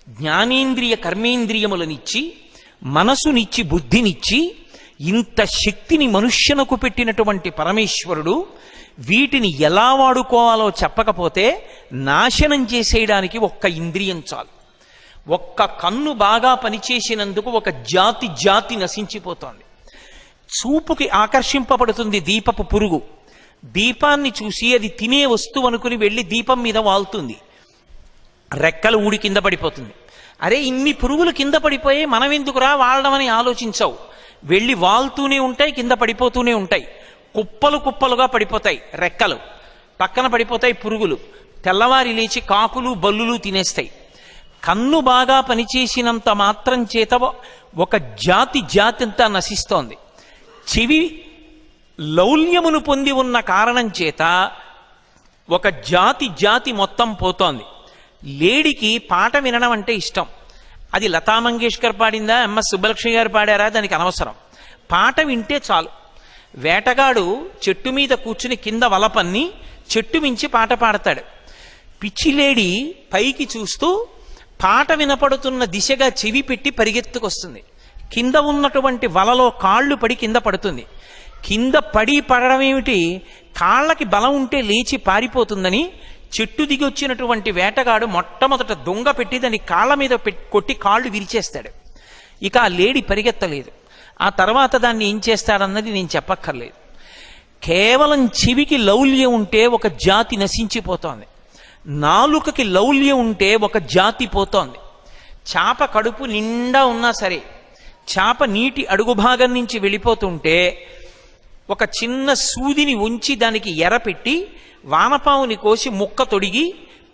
జ్ఞానేంద్రియ కర్మేంద్రియములనిచ్చి మనసునిచ్చి బుద్ధినిచ్చి ఇంత శక్తిని మనుష్యునకు పెట్టినటువంటి పరమేశ్వరుడు వీటిని ఎలా వాడుకోవాలో చెప్పకపోతే నాశనం చేసేయడానికి ఒక్క ఇంద్రియం చాలు. ఒక్క కన్ను బాగా పనిచేసినందుకు ఒక జాతి నశించిపోతోంది. చూపుకి ఆకర్షింపబడుతుంది దీపపు పురుగు. దీపాన్ని చూసి అది తినే వస్తువు అనుకుని వెళ్ళి దీపం మీద వాలుతుంది, రెక్కలు ఊడి కింద పడిపోతుంది. అరే ఇన్ని పురుగులు కింద పడిపోయి మనం ఎందుకురా వాడడం అని ఆలోచించవు. వెళ్ళి వాలుతూనే ఉంటాయి, కింద పడిపోతూనే ఉంటాయి, కుప్పలు కుప్పలుగా పడిపోతాయి, రెక్కలు పక్కన పడిపోతాయి పురుగులు. తెల్లవారి లేచి కాకులు బల్లులు తినేస్తాయి. కన్ను బాగా పనిచేసినంత మాత్రం చేత ఒక జాతి అంతా నశిస్తోంది. చెవి లౌల్యమును పొంది ఉన్న కారణం చేత ఒక జాతి మొత్తం పోతోంది. లేడికి పాట వినడం అంటే ఇష్టం. అది లతా మంగేష్కర్ పాడిందా, ఎంఎస్ సుబ్బలక్ష్మి గారు పాడారా, దానికి అనవసరం. పాట వింటే చాలు. వేటగాడు చెట్టు మీద కూర్చుని కింద వలపన్ని చెట్టు మించి పాట పాడతాడు. పిచ్చిలేడి పైకి చూస్తూ పాట వినపడుతున్న దిశగా చెవి పెట్టి పరిగెత్తుకొస్తుంది. కింద ఉన్నటువంటి వలలో కాళ్ళు పడి కింద పడుతుంది. కింద పడడం ఏమిటి, కాళ్ళకి బలం ఉంటే లేచి పారిపోతుందని చెట్టు దిగి వచ్చినటువంటి వేటగాడు మొట్టమొదట దొంగ పెట్టి దాన్ని కాళ్ళ మీద కొట్టి కాళ్ళు విరిచేస్తాడు. ఇక ఆ లేడి పరిగెత్తలేదు. ఆ తర్వాత దాన్ని ఏం చేస్తాడన్నది నేను చెప్పక్కర్లేదు. కేవలం చెవికి లౌల్యం ఉంటే ఒక జాతి నశించిపోతోంది. నాలుకకి లౌల్యం ఉంటే ఒక జాతి పోతోంది. చాప కడుపు నిండా ఉన్నా సరే చాప నీటి అడుగు భాగం నుంచి వెళ్ళిపోతుంటే ఒక చిన్న సూదిని ఉంచి దానికి ఎరపెట్టి వానపావుని కోసి ముక్క తొడిగి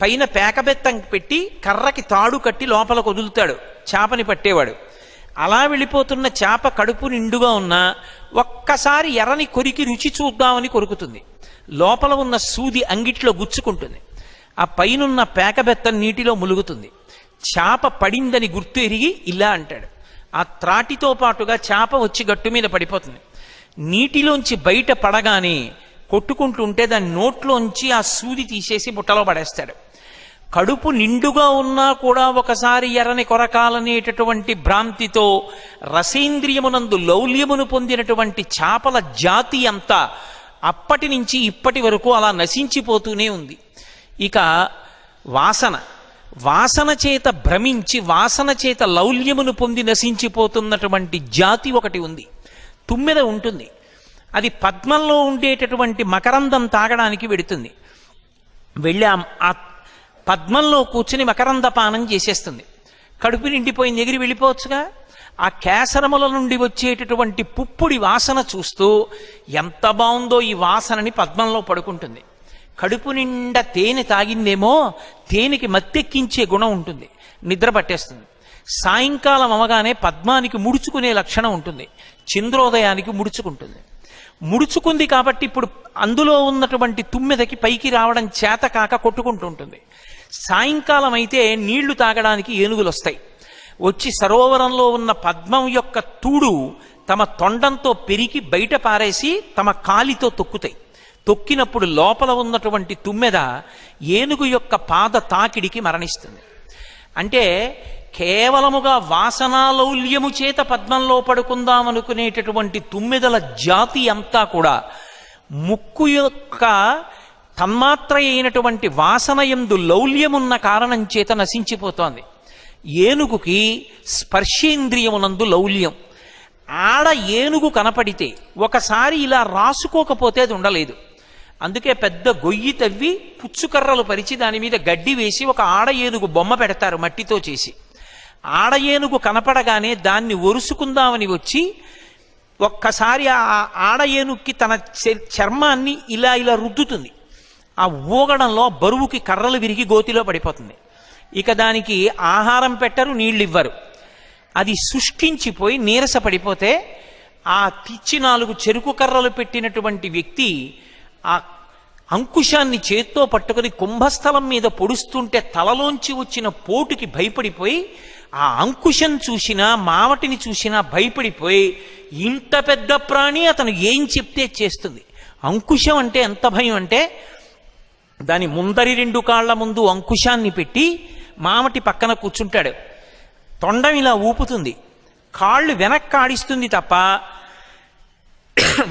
పైన పేకబెత్తం పెట్టి కర్రకి తాడు కట్టి లోపలకు వదులుతాడు చేపని పట్టేవాడు. అలా వెళ్ళిపోతున్న చేప కడుపు నిండుగా ఉన్నా ఒక్కసారి ఎర్రని కొరికి రుచి చూద్దామని కొరుకుతుంది. లోపల ఉన్న సూది అంగిట్లో గుచ్చుకుంటుంది. ఆ పైనున్న పేకబెత్తం నీటిలో ములుగుతుంది. చేప పడిందని గుర్తు ఎరిగి ఇలా అంటాడు. ఆ త్రాటితో పాటుగా చేప వచ్చి గట్టు మీద పడిపోతుంది. నీటిలోంచి బయట పడగానే కొట్టుకుంటుంటే దాని నోట్లోంచి ఆ సూది తీసేసి బుట్టలో పడేస్తాడు. కడుపు నిండుగా ఉన్నా కూడా ఒకసారి ఎర్రని కొరకాలనేటటువంటి భ్రాంతితో రసేంద్రియమునందు లౌల్యమును పొందినటువంటి చేపల జాతి అంతా అప్పటి నుంచి ఇప్పటి వరకు అలా నశించిపోతూనే ఉంది. ఇక వాసన చేత భ్రమించి వాసన చేత లౌల్యమును పొంది నశించిపోతున్నటువంటి జాతి ఒకటి ఉంది. తుమ్మెద ఉంటుంది. అది పద్మంలో ఉండేటటువంటి మకరందం తాగడానికి వెడుతుంది. వెళ్ళి ఆ పద్మంలో కూర్చుని మకరంద పానం చేసేస్తుంది. కడుపు నిండిపోయింది, ఎగిరి వెళ్ళిపోవచ్చుగా. ఆ కేసరముల నుండి వచ్చేటటువంటి పుప్పుడి వాసన చూస్తూ ఎంత బాగుందో ఈ వాసనని పద్మంలో పడుకుంటుంది. కడుపు నిండా తేనె తాగిందేమో, తేనెకి మత్తెక్కించే గుణం ఉంటుంది, నిద్ర పట్టేస్తుంది. సాయంకాలం అవగానే పద్మానికి ముడుచుకునే లక్షణం ఉంటుంది, చంద్రోదయానికి ముడుచుకుంటుంది. ముడుచుకుంది కాబట్టి ఇప్పుడు అందులో ఉన్నటువంటి తుమ్మెదకి పైకి రావడం చేత కాక కొట్టుకుంటూ ఉంటుంది. సాయంకాలం అయితే నీళ్లు తాగడానికి ఏనుగులు వస్తాయి. వచ్చి సరోవరంలో ఉన్న పద్మం యొక్క తూడు తమ తొండంతో పెరిగి బయట పారేసి తమ కాలితో తొక్కుతాయి. తొక్కినప్పుడు లోపల ఉన్నటువంటి తుమ్మెద ఏనుగు యొక్క పాద తాకిడికి మరణిస్తుంది. అంటే కేవలముగా వాసనాలౌల్యము చేత పద్మంలో పడుకుందామనుకునేటటువంటి తుమ్మెదల జాతి అంతా కూడా ముక్కు యొక్క తన్మాత్ర అయినటువంటి వాసనయందు లౌల్యమున్న కారణం చేత నశించిపోతోంది. ఏనుగుకి స్పర్శేంద్రియమునందు లౌల్యం. ఆడ ఏనుగు కనపడితే ఒకసారి ఇలా రాసుకోకపోతే అది ఉండలేదు. అందుకే పెద్ద గొయ్యి తవ్వి పుచ్చుకర్రలు పరిచి దాని మీద గడ్డి వేసి ఒక ఆడ ఏనుగు బొమ్మ పెడతారు మట్టితో చేసి. ఆడ ఏనుగు కనపడగానే దాన్ని ఒరుసుకుందామని వచ్చి ఒక్కసారి ఆ ఆడ ఏనుగుకి తన చర్మాన్ని ఇలా రుద్దుతుంది. ఆ ఊగడంలో బరువుకి కర్రలు విరిగి గోతిలో పడిపోతుంది. ఇక దానికి ఆహారం పెట్టరు, నీళ్ళు ఇవ్వరు. అది శుష్కించిపోయి నీరస పడిపోతే ఆ తిచ్చి 4 చెరుకు కర్రలు పెట్టినటువంటి వ్యక్తి ఆ అంకుశాన్ని చేత్తో పట్టుకుని కుంభస్థలం మీద పొడుస్తుంటే తలలోంచి వచ్చిన పోటుకి భయపడిపోయి ఆ అంకుశం చూసినా మావటిని చూసినా భయపడిపోయి ఇంత పెద్ద ప్రాణి అతను ఏం చెప్తే చేస్తుంది. అంకుశం అంటే ఎంత భయం అంటే దాని ముందరి 2 కాళ్ల ముందు అంకుశాన్ని పెట్టి మామటి పక్కన కూర్చుంటాడు. తొండం ఇలా ఊపుతుంది, కాళ్ళు వెనక్కి ఆడిస్తుంది తప్ప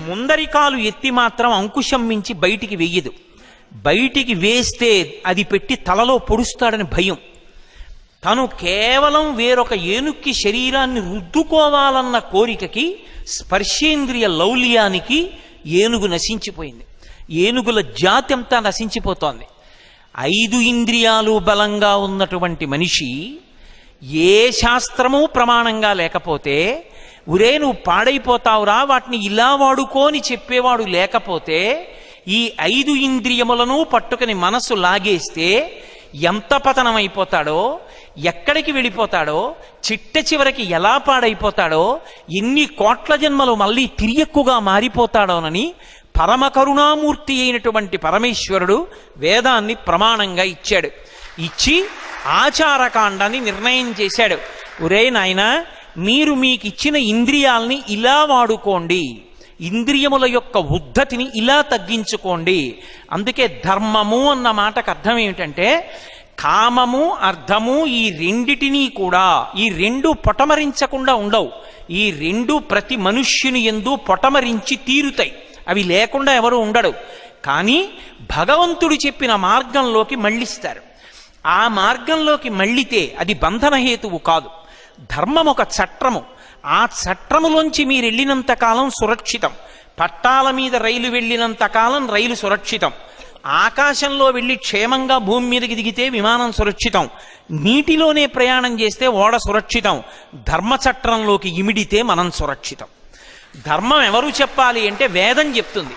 ముందరి కాలు ఎత్తి మాత్రం అంకుశం మించి బయటికి వెయ్యదు. బయటికి వేస్తే అది పెట్టి తలలో పొడుస్తాడని భయం. తను కేవలం వేరొక ఏనుక్కి శరీరాన్ని రుద్దుకోవాలన్న కోరికకి, స్పర్శేంద్రియ లౌల్యానికి ఏనుగు నశించిపోయింది. ఏనుగుల జాతి అంతా నశించిపోతోంది. 5 ఇంద్రియాలు బలంగా ఉన్నటువంటి మనిషి ఏ శాస్త్రము ప్రమాణంగా లేకపోతే, ఉరే నువ్వు పాడైపోతావురా వాటిని ఇలా వాడుకోని చెప్పేవాడు లేకపోతే, ఈ 5 ఇంద్రియములను పట్టుకుని మనసు లాగేస్తే ఎంత పతనమైపోతాడో, ఎక్కడికి వెళ్ళిపోతాడో, చిట్ట చివరికి ఎలా పాడైపోతాడో, ఎన్ని కోట్ల జన్మలు మళ్ళీ తిరియక్కుగా మారిపోతాడోనని పరమ కరుణామూర్తి అయినటువంటి పరమేశ్వరుడు వేదాన్ని ప్రమాణంగా ఇచ్చాడు. ఇచ్చి ఆచారకాండాన్ని నిర్ణయం చేశాడు. ఒరే నాయనా, మీరు మీకు ఇచ్చిన ఇంద్రియాల్ని ఇలా వాడుకోండి, ఇంద్రియముల యొక్క ఉద్ధతిని ఇలా తగ్గించుకోండి. అందుకే ధర్మము అన్న మాటకు అర్థం ఏమిటంటే, కామము అర్థము ఈ రెండిటినీ కూడా, ఈ రెండు పొటమరించకుండా ఉండవు. ఈ రెండు ప్రతి మనుష్యుని యందు పొటమరించి తీరుతాయి. అవి లేకుండా ఎవరు ఉండడు. కానీ భగవంతుడు చెప్పిన మార్గంలోకి మళ్ళిస్తారు. ఆ మార్గంలోకి మళ్ళితే అది బంధనహేతువు కాదు. ధర్మం ఒక చట్రము. ఆ చట్రములోంచి మీరు వెళ్ళినంత కాలం సురక్షితం. పట్టాల మీద రైలు వెళ్ళినంత కాలం రైలు సురక్షితం. ఆకాశంలో వెళ్ళి క్షేమంగా భూమి మీదకి దిగితే విమానం సురక్షితం. నీటిలోనే ప్రయాణం చేస్తే ఓడ సురక్షితం. ధర్మచట్రంలోకి ఇమిడితే మనం సురక్షితం. ధర్మం ఎవరు చెప్పాలి అంటే వేదం చెప్తుంది.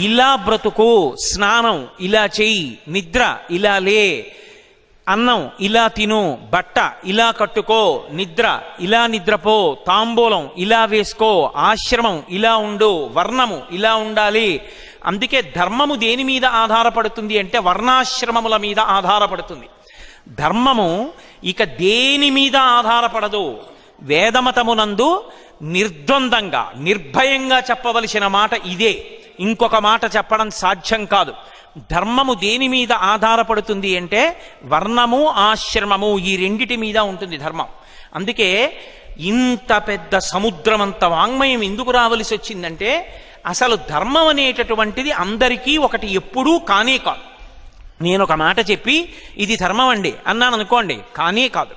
ఇలా బ్రతుకు, స్నానం ఇలా చెయ్యి, నిద్ర ఇలా లే, అన్నం ఇలా తిను, బట్ట ఇలా కట్టుకో, నిద్ర ఇలా నిద్రపో, తాంబూలం ఇలా వేసుకో, ఆశ్రమం ఇలా ఉండు, వర్ణము ఇలా ఉండాలి. అందుకే ధర్మము దేని మీద ఆధారపడుతుంది అంటే వర్ణాశ్రమముల మీద ఆధారపడుతుంది. ధర్మము ఇక దేని మీద ఆధారపడదు. వేదమతమునందు నిర్ద్వందంగా నిర్భయంగా చెప్పవలసిన మాట ఇదే. ఇంకొక మాట చెప్పడం సాధ్యం కాదు. ధర్మము దేని మీద ఆధారపడుతుంది అంటే వర్ణము ఆశ్రమము ఈ రెండిటి మీద ఉంటుంది ధర్మం. అందుకే ఇంత పెద్ద సముద్రమంత వాంగ్మయం ఎందుకు రావలసి వచ్చిందంటే, అసలు ధర్మం అనేటటువంటిది అందరికీ ఒకటి ఎప్పుడూ కానే కాదు. నేను ఒక మాట చెప్పి ఇది ధర్మం అండి అన్నాను అనుకోండి, కానే కాదు.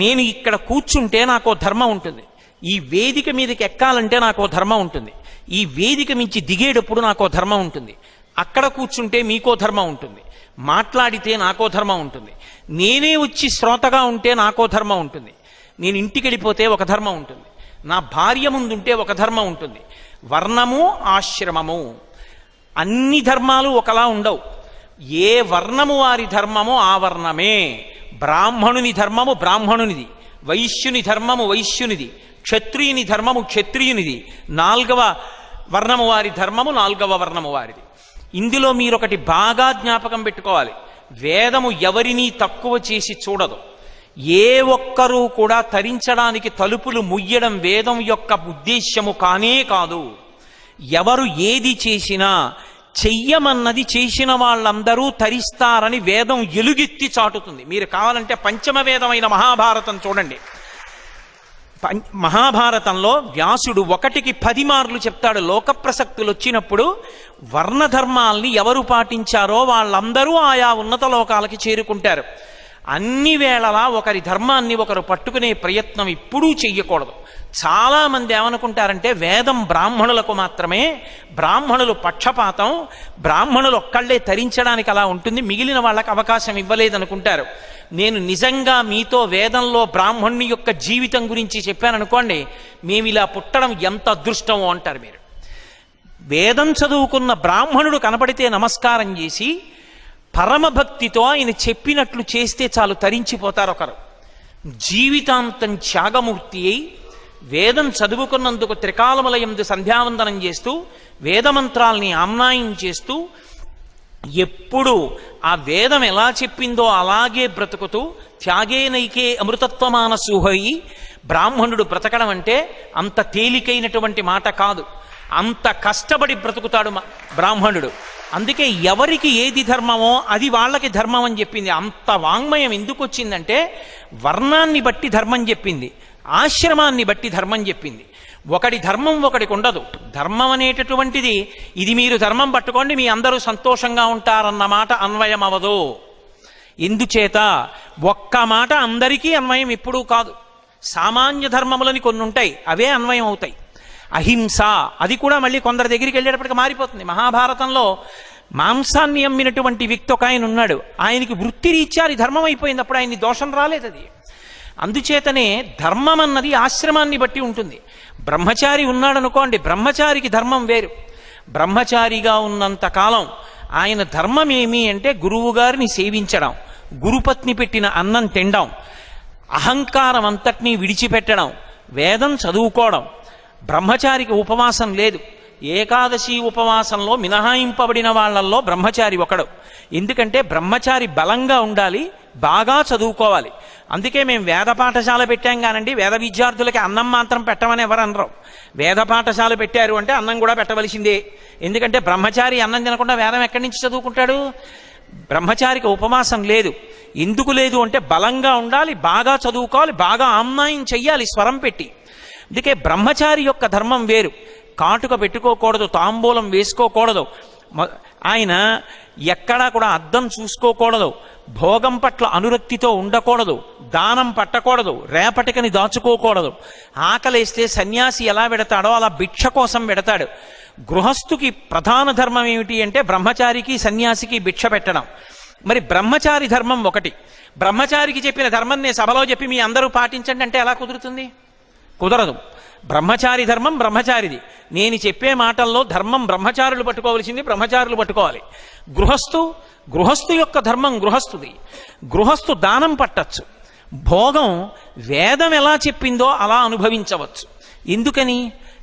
నేను ఇక్కడ కూర్చుంటే నాకో ధర్మం ఉంటుంది. ఈ వేదిక మీదకి ఎక్కాలంటే నాకో ధర్మం ఉంటుంది. ఈ వేదిక మించి దిగేటప్పుడు నాకో ధర్మం ఉంటుంది. అక్కడ కూర్చుంటే మీకో ధర్మం ఉంటుంది. మాట్లాడితే నాకో ధర్మం ఉంటుంది. నేనే వచ్చి శ్రోతగా ఉంటే నాకో ధర్మం ఉంటుంది. నేను ఇంటికి వెళ్ళిపోతే ఒక ధర్మం ఉంటుంది. నా భార్య ముందుంటే ఒక ధర్మం ఉంటుంది. వర్ణము ఆశ్రమము అన్ని ధర్మాలు ఒకలా ఉండవు. ఏ వర్ణము వారి ధర్మము ఆ వర్ణమే. బ్రాహ్మణుని ధర్మము బ్రాహ్మణునిది, వైశ్యుని ధర్మము వైశ్యునిది, క్షత్రియుని ధర్మము క్షత్రియునిది, 4వ వర్ణము వారి ధర్మము 4వ వర్ణము వారిది. ఇందులో మీరొకటి బాగా జ్ఞాపకం పెట్టుకోవాలి. వేదము ఎవరినీ తక్కువ చేసి చూడదు. ఏ ఒక్కరూ కూడా తరించడానికి తలుపులు ముయ్యడం వేదం యొక్క ఉద్దేశ్యము కానే కాదు. ఎవరు ఏది చేసినా చెయ్యమన్నది చేసిన వాళ్ళందరూ తరిస్తారని వేదం ఎలుగెత్తి చాటుతుంది. మీరు కావాలంటే పంచమ వేదమైన మహాభారతం చూడండి. మహాభారతంలో వ్యాసుడు 1కి 10 మార్లు చెప్తాడు. లోక ప్రసక్తులు వచ్చినప్పుడు వర్ణధర్మాల్ని ఎవరు పాటించారో వాళ్ళందరూ ఆయా ఉన్నత లోకాలకి చేరుకుంటారు. అన్ని వేళలా ఒకరి ధర్మాన్ని ఒకరు పట్టుకునే ప్రయత్నం ఎప్పుడూ చెయ్యకూడదు. చాలా మంది ఏమనుకుంటారంటే వేదం బ్రాహ్మణులకు మాత్రమే, బ్రాహ్మణులు పక్షపాతం, బ్రాహ్మణులు ఒక్కళ్లే తరించడానికి అలా ఉంటుంది, మిగిలిన వాళ్ళకి అవకాశం ఇవ్వలేదనుకుంటారు. నేను నిజంగా మీతో వేదంలో బ్రాహ్మణుని యొక్క జీవితం గురించి చెప్పాననుకోండి, మేము ఇలా పుట్టడం ఎంత అదృష్టమో అంటారు మీరు. వేదం చదువుకున్న బ్రాహ్మణుడు కనపడితే నమస్కారం చేసి పరమభక్తితో ఆయన చెప్పినట్లు చేస్తే చాలు తరించిపోతారు ఒకరు. జీవితాంతం త్యాగమూర్తి అయి వేదం చదువుకున్నందుకు త్రికాలములయందు సంధ్యావందనం చేస్తూ వేదమంత్రాల్ని ఆమ్నాయం చేస్తూ ఎప్పుడు ఆ వేదం ఎలా చెప్పిందో అలాగే బ్రతుకుతూ త్యాగేనైకే అమృతత్వమానసూహయి బ్రాహ్మణుడు బ్రతకడం అంటే అంత తేలికైనటువంటి మాట కాదు. అంత కష్టపడి బ్రతుకుతాడు బ్రాహ్మణుడు. అందుకే ఎవరికి ఏది ధర్మమో అది వాళ్ళకి ధర్మం అని చెప్పింది. అంత వాంగ్మయం ఎందుకు వచ్చిందంటే వర్ణాన్ని బట్టి ధర్మం చెప్పింది, ఆశ్రమాన్ని బట్టి ధర్మం చెప్పింది. ఒకటి ధర్మం ఒకటికి ఉండదు. ధర్మం అనేటటువంటిది ఇది మీరు ధర్మం పట్టుకోండి మీ అందరూ సంతోషంగా ఉంటారన్న మాట అన్వయం అవదు. ఎందుచేత ఒక్క మాట అందరికీ అన్వయం ఎప్పుడూ కాదు. సామాన్య ధర్మములని కొన్ని ఉంటాయి, అవే అన్వయం అవుతాయి. అహింస అది కూడా మళ్ళీ కొందరి దగ్గరికి వెళ్ళేటప్పటికి మారిపోతుంది. మహాభారతంలో మాంసాన్ని అమ్మినటువంటి వ్యక్తి ఒక ఆయన ఉన్నాడు. ఆయనకి వృత్తిరీత్యా అది ధర్మం అయిపోయింది, అప్పుడు ఆయన్ని దోషం రాలేదు. అది అందుచేతనే ధర్మం అన్నది ఆశ్రమాన్ని బట్టి ఉంటుంది. బ్రహ్మచారి ఉన్నాడనుకోండి, బ్రహ్మచారికి ధర్మం వేరు. బ్రహ్మచారిగా ఉన్నంత కాలం ఆయన ధర్మం ఏమి అంటే గురువు గారిని సేవించడం, గురుపత్ని పెట్టిన అన్నం తినడం, అహంకారం అంతటినీ విడిచిపెట్టడం, వేదం చదువుకోవడం. బ్రహ్మచారికి ఉపవాసం లేదు. ఏకాదశి ఉపవాసంలో మినహాయింపబడిన వాళ్ళల్లో బ్రహ్మచారి ఒకడు. ఎందుకంటే బ్రహ్మచారి బలంగా ఉండాలి, బాగా చదువుకోవాలి. అందుకే మేము వేద పాఠశాల పెట్టాం కానండి, వేద విద్యార్థులకి అన్నం మాత్రం పెట్టమని ఎవరు అనరు. వేద పాఠశాల పెట్టారు అంటే అన్నం కూడా పెట్టవలసిందే. ఎందుకంటే బ్రహ్మచారి అన్నం తినకుండా వేదం ఎక్కడి నుంచి చదువుకుంటాడు? బ్రహ్మచారికి ఉపవాసం లేదు. ఎందుకు లేదు అంటే బలంగా ఉండాలి, బాగా చదువుకోవాలి, బాగా ఆమ్నాయం చెయ్యాలి స్వరం పెట్టి. అందుకే బ్రహ్మచారి యొక్క ధర్మం వేరు. కాటుక పెట్టుకోకూడదు, తాంబూలం వేసుకోకూడదు, ఆయన ఎక్కడా కూడా అద్దం చూసుకోకూడదు, భోగం పట్ల అనురక్తితో ఉండకూడదు, దానం పట్టకూడదు, రేపటికని దాచుకోకూడదు. ఆకలేస్తే సన్యాసి ఎలా పెడతాడో అలా భిక్ష కోసం పెడతాడు. గృహస్థుకి ప్రధాన ధర్మం ఏమిటి అంటే బ్రహ్మచారికి సన్యాసికి భిక్ష పెట్టడం. మరి బ్రహ్మచారి ధర్మం ఒకటి. బ్రహ్మచారికి చెప్పిన ధర్మం నేను సభలో చెప్పి మీ అందరూ పాటించండి అంటే ఎలా కుదురుతుంది? కుదరదు. బ్రహ్మచారి ధర్మం బ్రహ్మచారిది. నేను చెప్పే మాటల్లో ధర్మం బ్రహ్మచారులు పట్టుకోవలసింది బ్రహ్మచారులు పట్టుకోవాలి. గృహస్థు యొక్క ధర్మం గృహస్థుది. గృహస్థు దానం పట్టచ్చు, భోగం వేదం ఎలా చెప్పిందో అలా అనుభవించవచ్చు. ఎందుకని?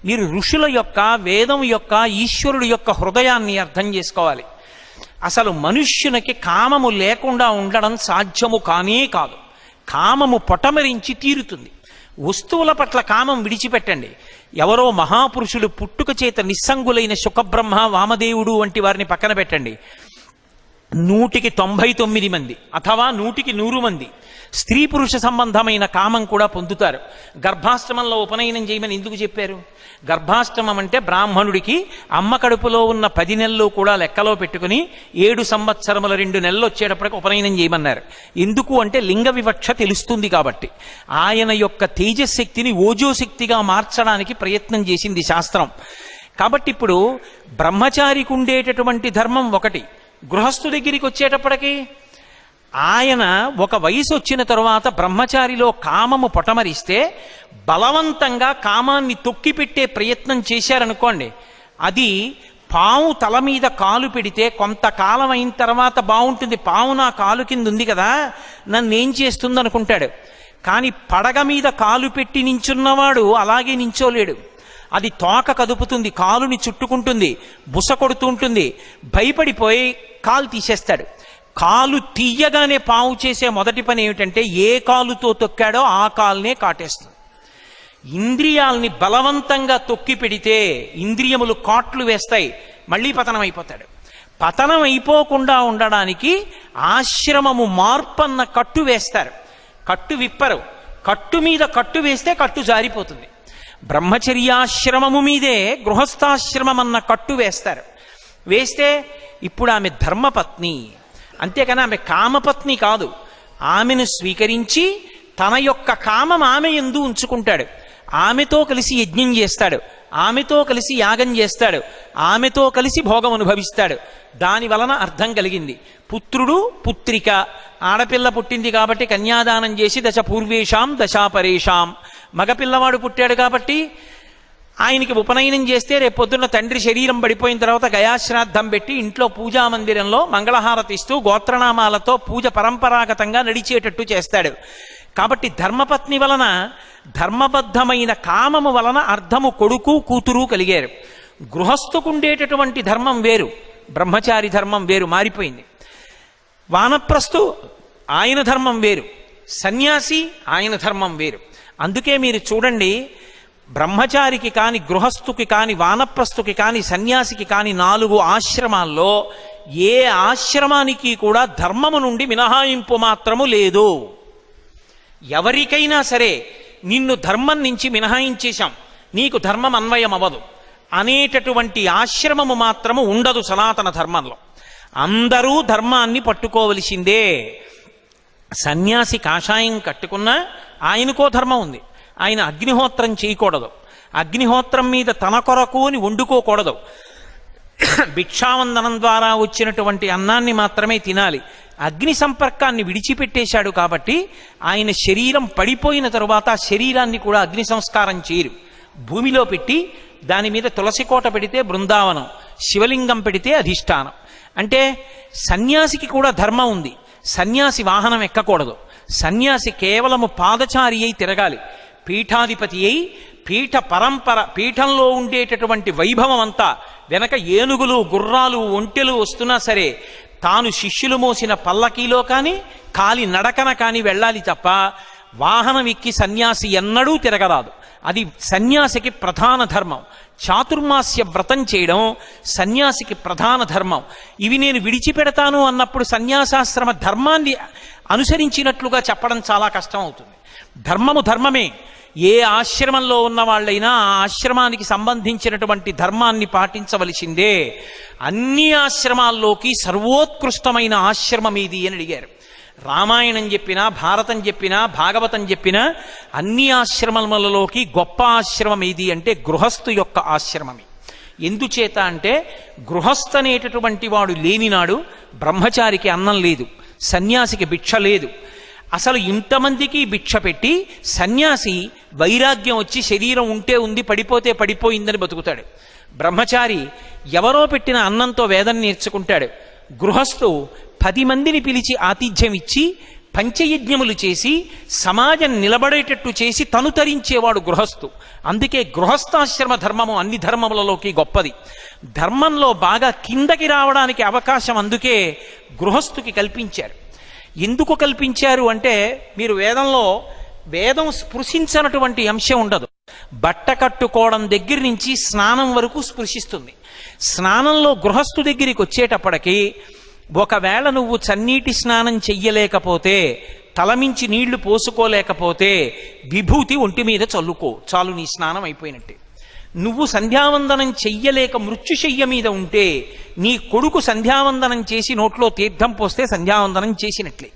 మీరు ఋషుల యొక్క, వేదం యొక్క, ఈశ్వరుడు యొక్క హృదయాన్ని అర్థం చేసుకోవాలి. అసలు మనుష్యునికి కామము లేకుండా ఉండడం సాధ్యము కానే కాదు. కామము పొటమరించి తీరుతుంది. వస్తువుల పట్ల కామం విడిచిపెట్టండి. ఎవరో మహాపురుషులు పుట్టుక చేత నిస్సంగులైన శుకబ్రహ్మ, వామదేవుడు వంటి వారిని పక్కన పెట్టండి. 199 మంది అథవా 100 మంది స్త్రీ పురుష సంబంధమైన కామం కూడా పొందుతారు. గర్భాష్టమంలో ఉపనయనం చేయమని ఎందుకు చెప్పారు? గర్భాష్టమం అంటే బ్రాహ్మణుడికి అమ్మ కడుపులో ఉన్న 10 నెలలు కూడా లెక్కలో పెట్టుకుని 7 సంవత్సరముల 2 నెలలు వచ్చేటప్పటికి ఉపనయనం చేయమన్నారు. ఎందుకు అంటే లింగ వివక్ష తెలుస్తుంది కాబట్టి. ఆయన యొక్క తేజశక్తిని ఓజోశక్తిగా మార్చడానికి ప్రయత్నం చేసింది శాస్త్రం. కాబట్టి ఇప్పుడు బ్రహ్మచారికి ఉండేటటువంటి ధర్మం ఒకటి. గృహస్థు దగ్గరికి వచ్చేటప్పటికి ఆయన ఒక వయసు వచ్చిన తరువాత బ్రహ్మచారిలో కామము పొటమరిస్తే బలవంతంగా కామాన్ని తొక్కిపెట్టే ప్రయత్నం చేశారనుకోండి, అది పాము తల మీద కాలు పెడితే కొంతకాలం అయిన తర్వాత బాగుంటుంది. పాము నా కాలు కింద ఉంది కదా, నన్నేం చేస్తుంది అనుకుంటాడు. కానీ పడగ మీద కాలు పెట్టి నించున్నవాడు అలాగే నించోలేడు. అది తోక కదుపుతుంది, కాలుని చుట్టుకుంటుంది, బుస కొడుతూ ఉంటుంది. భయపడిపోయి కాలు తీసేస్తాడు. కాలు తీయగానే పాము చేసే మొదటి పని ఏమిటంటే ఏ కాలుతో తొక్కాడో ఆ కాలునే కాటేస్తుంది. ఇంద్రియాల్ని బలవంతంగా తొక్కి పెడితే ఇంద్రియములు కాట్లు వేస్తాయి, మళ్ళీ పతనం అయిపోతాడు. పతనం అయిపోకుండా ఉండడానికి ఆశ్రమము మార్పన్న కట్టు వేస్తారు. కట్టు విప్పరు. కట్టు మీద కట్టు వేస్తే కట్టు జారిపోతుంది. బ్రహ్మచర్యాశ్రమము మీదే గృహస్థాశ్రమం అన్న కట్టు వేస్తారు. వేస్తే ఇప్పుడు ఆమె ధర్మపత్ని, అంతేకాని ఆమె కామపత్ని కాదు. ఆమెను స్వీకరించి తన యొక్క కామం ఆమె యందు ఉంచుకుంటాడు. ఆమెతో కలిసి యజ్ఞం చేస్తాడు, ఆమెతో కలిసి యాగం చేస్తాడు, ఆమెతో కలిసి భోగం అనుభవిస్తాడు. దాని వలన అర్థం కలిగింది. పుత్రుడు పుత్రిక, ఆడపిల్ల పుట్టింది కాబట్టి కన్యాదానం చేసి దశ పూర్వేషాం దశాపరేషాం. మగపిల్లవాడు పుట్టాడు కాబట్టి ఆయనకి ఉపనయనం చేస్తే రేపొద్దున్న తండ్రి శరీరం పడిపోయిన తర్వాత గయాశ్రాద్ధం పెట్టి ఇంట్లో పూజా మందిరంలో మంగళహారతి ఇస్తూ గోత్రనామాలతో పూజ పరంపరాగతంగా నడిచేటట్టు చేస్తాడు. కాబట్టి ధర్మపత్ని వలన, ధర్మబద్ధమైన కామము వలన అర్థము కొడుకు కూతురు కలిగారు. గృహస్థుకుండేటటువంటి ధర్మం వేరు, బ్రహ్మచారి ధర్మం వేరు, మారిపోయింది. వానప్రస్థు ఆయన ధర్మం వేరు, సన్యాసి ఆయన ధర్మం వేరు. అందుకే మీరు చూడండి, బ్రహ్మచారికి కాని, గృహస్థుకి కాని, వానప్రస్థుకి కాని, సన్యాసికి కాని 4 ఆశ్రమాల్లో ఏ ఆశ్రమానికి కూడా ధర్మము నుండి మినహాయింపు మాత్రము లేదు. ఎవరికైనా సరే నిన్ను ధర్మం నుంచి మినహాయించేశాం, నీకు ధర్మం అన్వయం అవ్వదు అనేటటువంటి ఆశ్రమము మాత్రము ఉండదు సనాతన ధర్మంలో. అందరూ ధర్మాన్ని పట్టుకోవలసిందే. సన్యాసి కాషాయం కట్టుకున్నా ఆయనకో ధర్మం ఉంది. ఆయన అగ్నిహోత్రం చేయకూడదు, అగ్నిహోత్రం మీద తన కొరకు అని వండుకోకూడదు, భిక్షావందనం ద్వారా వచ్చినటువంటి అన్నాన్ని మాత్రమే తినాలి. అగ్ని సంపర్కాన్ని విడిచిపెట్టేశాడు కాబట్టి ఆయన శరీరం పడిపోయిన తరువాత ఆ శరీరాన్ని కూడా అగ్ని సంస్కారం చేయరు. భూమిలో పెట్టి దాని మీద తులసి కోట పెడితే బృందావనం, శివలింగం పెడితే అధిష్టానం. అంటే సన్యాసికి కూడా ధర్మం ఉంది. సన్యాసి వాహనం ఎక్కకూడదు, సన్యాసి కేవలము పాదచారి అయి తిరగాలి. పీఠాధిపతి అయి పీఠ పరంపర, పీఠంలో ఉండేటటువంటి వైభవం అంతా వెనక ఏనుగులు, గుర్రాలు, ఒంటెలు వస్తున్నా సరే తాను శిష్యులు మోసిన పల్లకీలో కానీ కాలి నడకన కానీ వెళ్ళాలి తప్ప వాహనం ఎక్కి సన్యాసి ఎన్నడూ తిరగరాదు. అది సన్యాసికి ప్రధాన ధర్మం. చాతుర్మాస్య వ్రతం చేయడం సన్యాసికి ప్రధాన ధర్మం. ఇవి నేను విడిచిపెడతాను అన్నప్పుడు సన్యాసాశ్రమ ధర్మాన్ని అనుసరించినట్లుగా చెప్పడం చాలా కష్టం అవుతుంది. ధర్మము ధర్మమే. ఏ ఆశ్రమంలో ఉన్న వాళ్ళైనా ఆ ఆశ్రమానికి సంబంధించినటువంటి ధర్మాన్ని పాటించవలసిందే. అన్ని ఆశ్రమాల్లోకి సర్వోత్కృష్టమైన ఆశ్రమం ఇది అని అడిగారు. రామాయణం చెప్పినా, భారతం చెప్పినా, భాగవతం చెప్పినా అన్ని ఆశ్రమములలోకి గొప్ప ఆశ్రమం ఏది అంటే గృహస్థు యొక్క ఆశ్రమమే. ఎందుచేత అంటే గృహస్థ అనేటటువంటి వాడు లేనినాడు బ్రహ్మచారికి అన్నం లేదు, సన్యాసికి భిక్ష లేదు. అసలు ఇంతమందికి భిక్ష పెట్టి సన్యాసి వైరాగ్యం వచ్చి శరీరం ఉంటే ఉంది, పడిపోతే పడిపోయిందని బతుకుతాడు. బ్రహ్మచారి ఎవరో పెట్టిన అన్నంతో వేదం నేర్చుకుంటాడు. గృహస్థు 10 మందిని పిలిచి ఆతిథ్యం ఇచ్చి పంచయజ్ఞములు చేసి సమాజం నిలబడేటట్టు చేసి తను తరించేవాడు గృహస్థు. అందుకే గృహస్థాశ్రమ ధర్మము అన్ని ధర్మములలోకి గొప్పది. ధర్మంలో బాగా కిందకి రావడానికి అవకాశం అందుకే గృహస్థుకి కల్పించారు. ఎందుకు కల్పించారు అంటే మీరు వేదం స్పృశించనటువంటి అంశం ఉండదు. బట్ట కట్టుకోవడం దగ్గర నుంచి స్నానం వరకు స్పృశిస్తుంది. స్నానంలో గృహస్థు దగ్గరికి వచ్చేటప్పటికి ఒకవేళ నువ్వు చన్నీటి స్నానం చెయ్యలేకపోతే, తలమించి నీళ్లు పోసుకోలేకపోతే విభూతి ఒంటి మీద చల్లుకో, చాలు నీ స్నానం అయిపోయినట్టే. నువ్వు సంధ్యావందనం చెయ్యలేక మృత్యుశయ్య మీద ఉంటే నీ కొడుకు సంధ్యావందనం చేసి నోట్లో తీర్థం పోస్తే సంధ్యావందనం చేసినట్లే.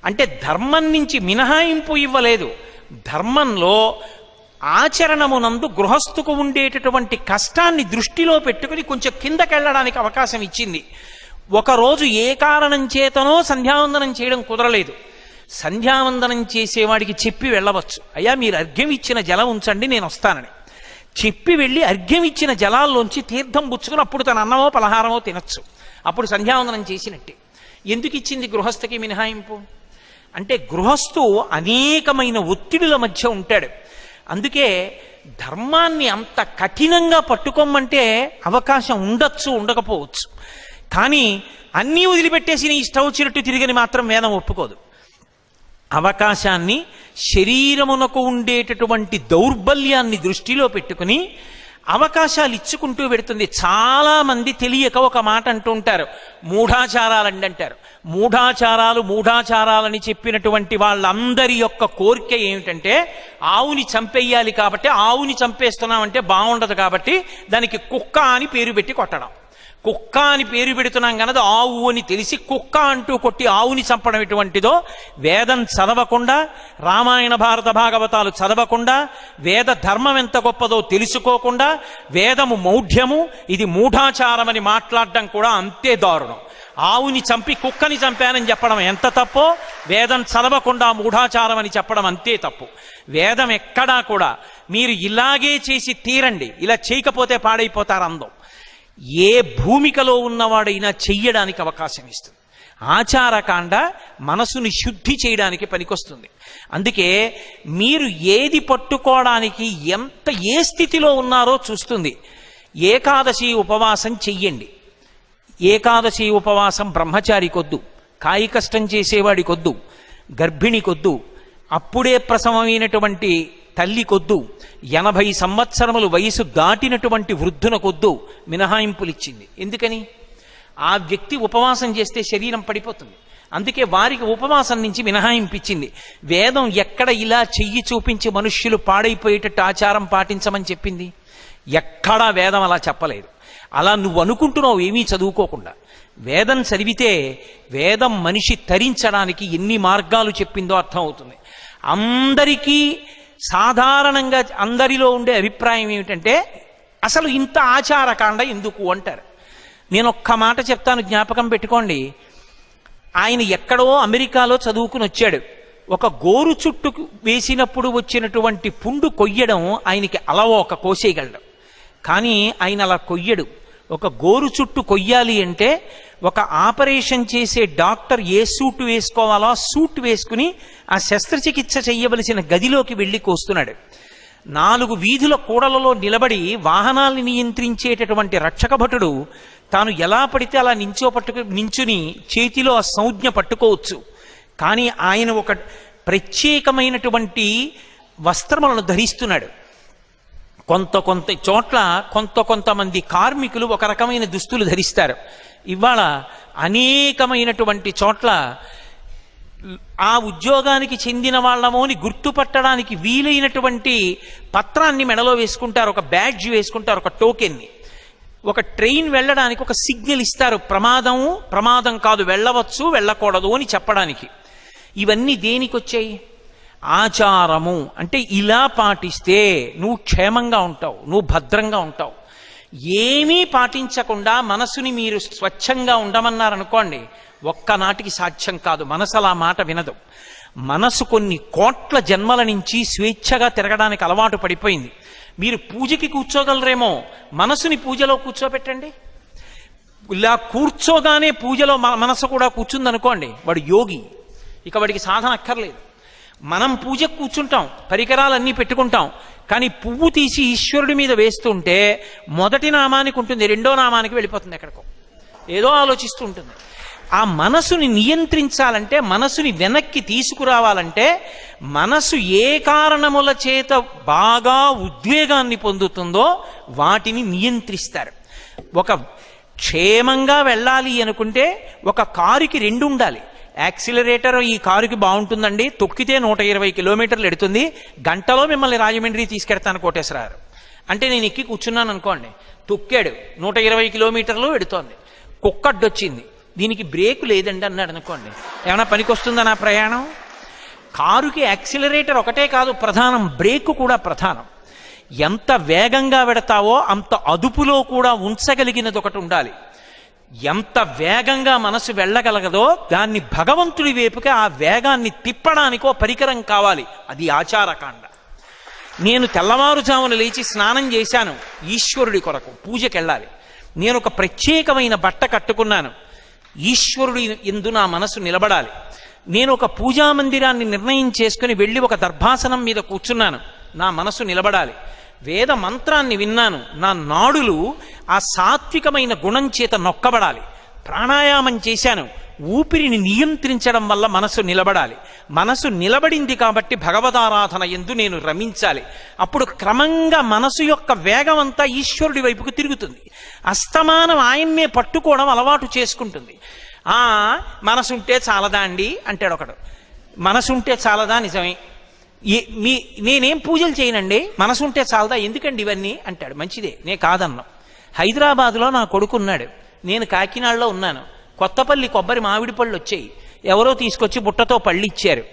అంటే ధర్మం నుంచి మినహాయింపు ఇవ్వలేదు. ధర్మంలో ఆచరణమునందు గృహస్థుకు ఉండేటటువంటి కష్టాన్ని దృష్టిలో పెట్టుకుని కొంచెం కిందకెళ్ళడానికి అవకాశం ఇచ్చింది. ఒకరోజు ఏ కారణం చేతనో సంధ్యావందనం చేయడం కుదరలేదు. సంధ్యావందనం చేసేవాడికి చెప్పి వెళ్ళవచ్చు, అయ్యా మీరు అర్ఘ్యం ఇచ్చిన జలం ఉంచండి నేను వస్తానని చెప్పి వెళ్ళి అర్ఘ్యం ఇచ్చిన జలాల్లోంచి తీర్థం పుచ్చుకుని అప్పుడు తన అన్నమో పలహారమో తినచ్చు. అప్పుడు సంధ్యావందనం చేసినట్టే. ఎందుకు ఇచ్చింది గృహస్థకి మినహాయింపు అంటే గృహస్థు అనేకమైన ఒత్తిడుల మధ్య ఉంటాడు. అందుకే ధర్మాన్ని అంత కఠినంగా పట్టుకోమంటే అవకాశం ఉండొచ్చు, ఉండకపోవచ్చు. కానీ అన్నీ వదిలిపెట్టేసి నీ ఇష్టం వచ్చినట్టు తిరిగని మాత్రం వేదం ఒప్పుకోదు. అవకాశాన్ని, శరీరమునకు ఉండేటటువంటి దౌర్బల్యాన్ని దృష్టిలో పెట్టుకుని అవకాశాలు ఇచ్చుకుంటూ పెడుతుంది. చాలా మంది తెలియక ఒక మాట అంటూ ఉంటారు, మూఢాచారాలండి అంటారు. మూఢాచారాలని చెప్పినటువంటి వాళ్ళందరి యొక్క కోరిక ఏమిటంటే ఆవుని చంపేయాలి కాబట్టి, ఆవుని చంపేస్తున్నామంటే బాగుండదు కాబట్టి దానికి కుక్క అని పేరు పెట్టి కొట్టడం. కుక్క అని పేరు పెడుతున్నాం కనుక ఆవు అని తెలిసి కుక్క అంటూ కొట్టి ఆవుని చంపడం ఎటువంటిదో, వేదం చదవకుండా, రామాయణ భారత భాగవతాలు చదవకుండా, వేద ధర్మం ఎంత గొప్పదో తెలుసుకోకుండా, వేదము మౌఢ్యము, ఇది మూఢాచారమని మాట్లాడడం కూడా అంతే దారుణం. ఆవుని చంపి కుక్కని చంపానని చెప్పడం ఎంత తప్పో, వేదం చదవకుండా మూఢాచారం అని చెప్పడం అంతే తప్పు. వేదం ఎక్కడా కూడా మీరు ఇలాగే చేసి తీరండి, ఇలా చేయకపోతే పాడైపోతారు అందం, ఏ భూమికలో ఉన్నవాడైనా చెయ్యడానికి అవకాశం ఇస్తుంది. ఆచారకాండ మనసుని శుద్ధి చేయడానికి పనికొస్తుంది. అందుకే మీరు ఏది పట్టుకోవడానికి ఏ స్థితిలో ఉన్నారో చూస్తుంది. ఏకాదశి ఉపవాసం చెయ్యండి. ఏకాదశి ఉపవాసం బ్రహ్మచారికొద్దు, కాయి కష్టం చేసేవాడికొద్దు, గర్భిణికొద్దు, అప్పుడే ప్రసవమైనటువంటి తల్లికొద్దు, 80 సంవత్సరములు వయసు దాటినటువంటి వృద్ధునకొద్దు మినహాయింపులిచ్చింది. ఎందుకని? ఆ వ్యక్తి ఉపవాసం చేస్తే శరీరం పడిపోతుంది. అందుకే వారికి ఉపవాసం నుంచి మినహాయింపించింది. వేదం ఎక్కడ ఇలా చెయ్యి చూపించి మనుష్యులు పాడైపోయేటట్టు ఆచారం పాటించమని చెప్పింది? ఎక్కడా వేదం అలా చెప్పలేదు. అలా నువ్వు అనుకుంటున్నావు ఏమీ చదువుకోకుండా. వేదం చదివితే వేదం మనిషి తరించడానికి ఎన్ని మార్గాలు చెప్పిందో అర్థమవుతుంది. అందరికీ సాధారణంగా అందరిలో ఉండే అభిప్రాయం ఏమిటంటే అసలు ఇంత ఆచారకాండ ఎందుకు అంటారు. నేను ఒక్క మాట చెప్తాను, జ్ఞాపకం పెట్టుకోండి. ఆయన ఎక్కడో అమెరికాలో చదువుకుని వచ్చాడు. ఒక గోరు చుట్టు వేసినప్పుడు వచ్చినటువంటి పుండు కొయ్యడం ఆయనకి అలవోక కోసేయగలడు. కానీ ఆయన అలా కొయ్యడు. ఒక గోరు చుట్టు కొయ్యాలి అంటే ఒక ఆపరేషన్ చేసే డాక్టర్ ఏ సూట్ వేసుకోవాలో ఆ సూట్ వేసుకుని ఆ శస్త్రచికిత్స చెయ్యవలసిన గదిలోకి వెళ్ళి కోస్తున్నాడు. 4 వీధుల కూడలలో నిలబడి వాహనాల్ని నియంత్రించేటటువంటి రక్షక భటుడు తాను ఎలా పడితే అలా నించుని చేతిలో ఆ సంజ్ఞ పట్టుకోవచ్చు. కానీ ఆయన ఒక ప్రత్యేకమైనటువంటి వస్త్రములను ధరిస్తున్నాడు. కొంత చోట్ల కొంతమంది కార్మికులు ఒక రకమైన దుస్తులు ధరిస్తారు. ఇవాళ అనేకమైనటువంటి చోట్ల ఆ ఉద్యోగానికి చెందిన వాళ్ళమోని గుర్తుపట్టడానికి వీలైనటువంటి పత్రాన్ని మెడలో వేసుకుంటారు, ఒక బ్యాడ్జ్ వేసుకుంటారు, ఒక టోకెన్ని. ఒక ట్రైన్ వెళ్ళడానికి ఒక సిగ్నల్ ఇస్తారు, ప్రమాదం కాదు, వెళ్ళవచ్చు వెళ్ళకూడదు అని చెప్పడానికి. ఇవన్నీ దేనికి వచ్చాయి? ఆచారము అంటే ఇలా పాటిస్తే నువ్వు క్షేమంగా ఉంటావు, నువ్వు భద్రంగా ఉంటావు. ఏమీ పాటించకుండా మనసుని మీరు స్వచ్ఛంగా ఉండమన్నారనుకోండి, ఒక్కనాటికి సాధ్యం కాదు. మనసు అలా మాట వినదు. మనసు కొన్ని కోట్ల జన్మల నుంచి స్వేచ్ఛగా తిరగడానికి అలవాటు పడిపోయింది. మీరు పూజకి కూర్చోగలరేమో, మనసుని పూజలో కూర్చోబెట్టండి. ఇలా కూర్చోగానే పూజలో మనసు కూడా కూర్చుందనుకోండి, వాడు యోగి. ఇక వాడికి సాధన అక్కర్లేదు. మనం పూజకు కూర్చుంటాం, పరికరాలన్నీ పెట్టుకుంటాం, కానీ పువ్వు తీసి ఈశ్వరుడి మీద వేస్తుంటే మొదటి నామానికి ఉంటుంది, రెండో నామానికి వెళ్ళిపోతుంది, ఎక్కడికో ఏదో ఆలోచిస్తూ ఉంటుంది. ఆ మనసుని నియంత్రించాలంటే, మనసుని వెనక్కి తీసుకురావాలంటే, మనసు ఏ కారణముల చేత బాగా ఉద్వేగాన్ని పొందుతుందో వాటిని నియంత్రిస్తారు. ఒక క్షేమంగా వెళ్ళాలి అనుకుంటే ఒక కారుకి 2 ఉండాలి. యాక్సిలరేటర్ ఈ కారుకి బాగుంటుందండి, తొక్కితే 120 కిలోమీటర్లు ఎడుతుంది, గంటలో మిమ్మల్ని రాజమండ్రి తీసుకెడతాను కోటేశ్వరారు అంటే నేను ఎక్కి కూర్చున్నాను అనుకోండి, తొక్కాడు 120 కిలోమీటర్లు ఎడుతోంది, కుక్కడ్డొచ్చింది, దీనికి బ్రేకు లేదండి అన్నాడు అనుకోండి, ఏమైనా పనికొస్తుందా నా ప్రయాణం? కారుకి యాక్సిలరేటర్ ఒకటే కాదు ప్రధానం, బ్రేకు కూడా ప్రధానం. ఎంత వేగంగా వెడతావో అంత అదుపులో కూడా ఉంచగలిగినది ఒకటి ఉండాలి. ఎంత వేగంగా మనసు వెళ్ళగలగదో దాన్ని భగవంతుడి వైపుకి ఆ వేగాన్ని తిప్పడానికో పరికరం కావాలి. అది ఆచారకాండ. నేను తెల్లవారుజామున లేచి స్నానం చేశాను, ఈశ్వరుడి కొరకు పూజకి వెళ్ళాలి. నేను ఒక ప్రత్యేకమైన బట్ట కట్టుకున్నాను, ఈశ్వరుడి యందు నా మనసు నిలబడాలి. నేను ఒక పూజా మందిరాన్ని నిర్ణయం చేసుకుని వెళ్ళి ఒక దర్భాసనం మీద కూర్చున్నాను, నా మనసు నిలబడాలి. వేద మంత్రాన్ని విన్నాను, నా నాడులు ఆ సాత్వికమైన గుణం చేత నొక్కబడాలి. ప్రాణాయామం చేశాను, ఊపిరిని నియంత్రించడం వల్ల మనసు నిలబడాలి. మనసు నిలబడింది కాబట్టి భగవదారాధన యందు నేను రమించాలి. అప్పుడు క్రమంగా మనసు యొక్క వేగం అంతా ఈశ్వరుడి వైపుకు తిరుగుతుంది. అస్తమానం ఆయన్నే పట్టుకోవడం అలవాటు చేసుకుంటుంది. మనసుంటే చాలదా అండి అంటాడు ఒకడు. మనసుంటే చాలదా? నిజమే. నేనేం పూజలు చేయనండి, మనసుంటే చాలదా? ఎందుకండి ఇవన్నీ అంటాడు. మంచిదే, నే కాదన్నాం. హైదరాబాద్లో నా కొడుకున్నాడు, నేను కాకినాడలో ఉన్నాను. కొత్తపల్లి కొబ్బరి మామిడి పళ్ళు వచ్చాయి, ఎవరో తీసుకొచ్చి బుట్టతో పళ్ళు ఇచ్చారు.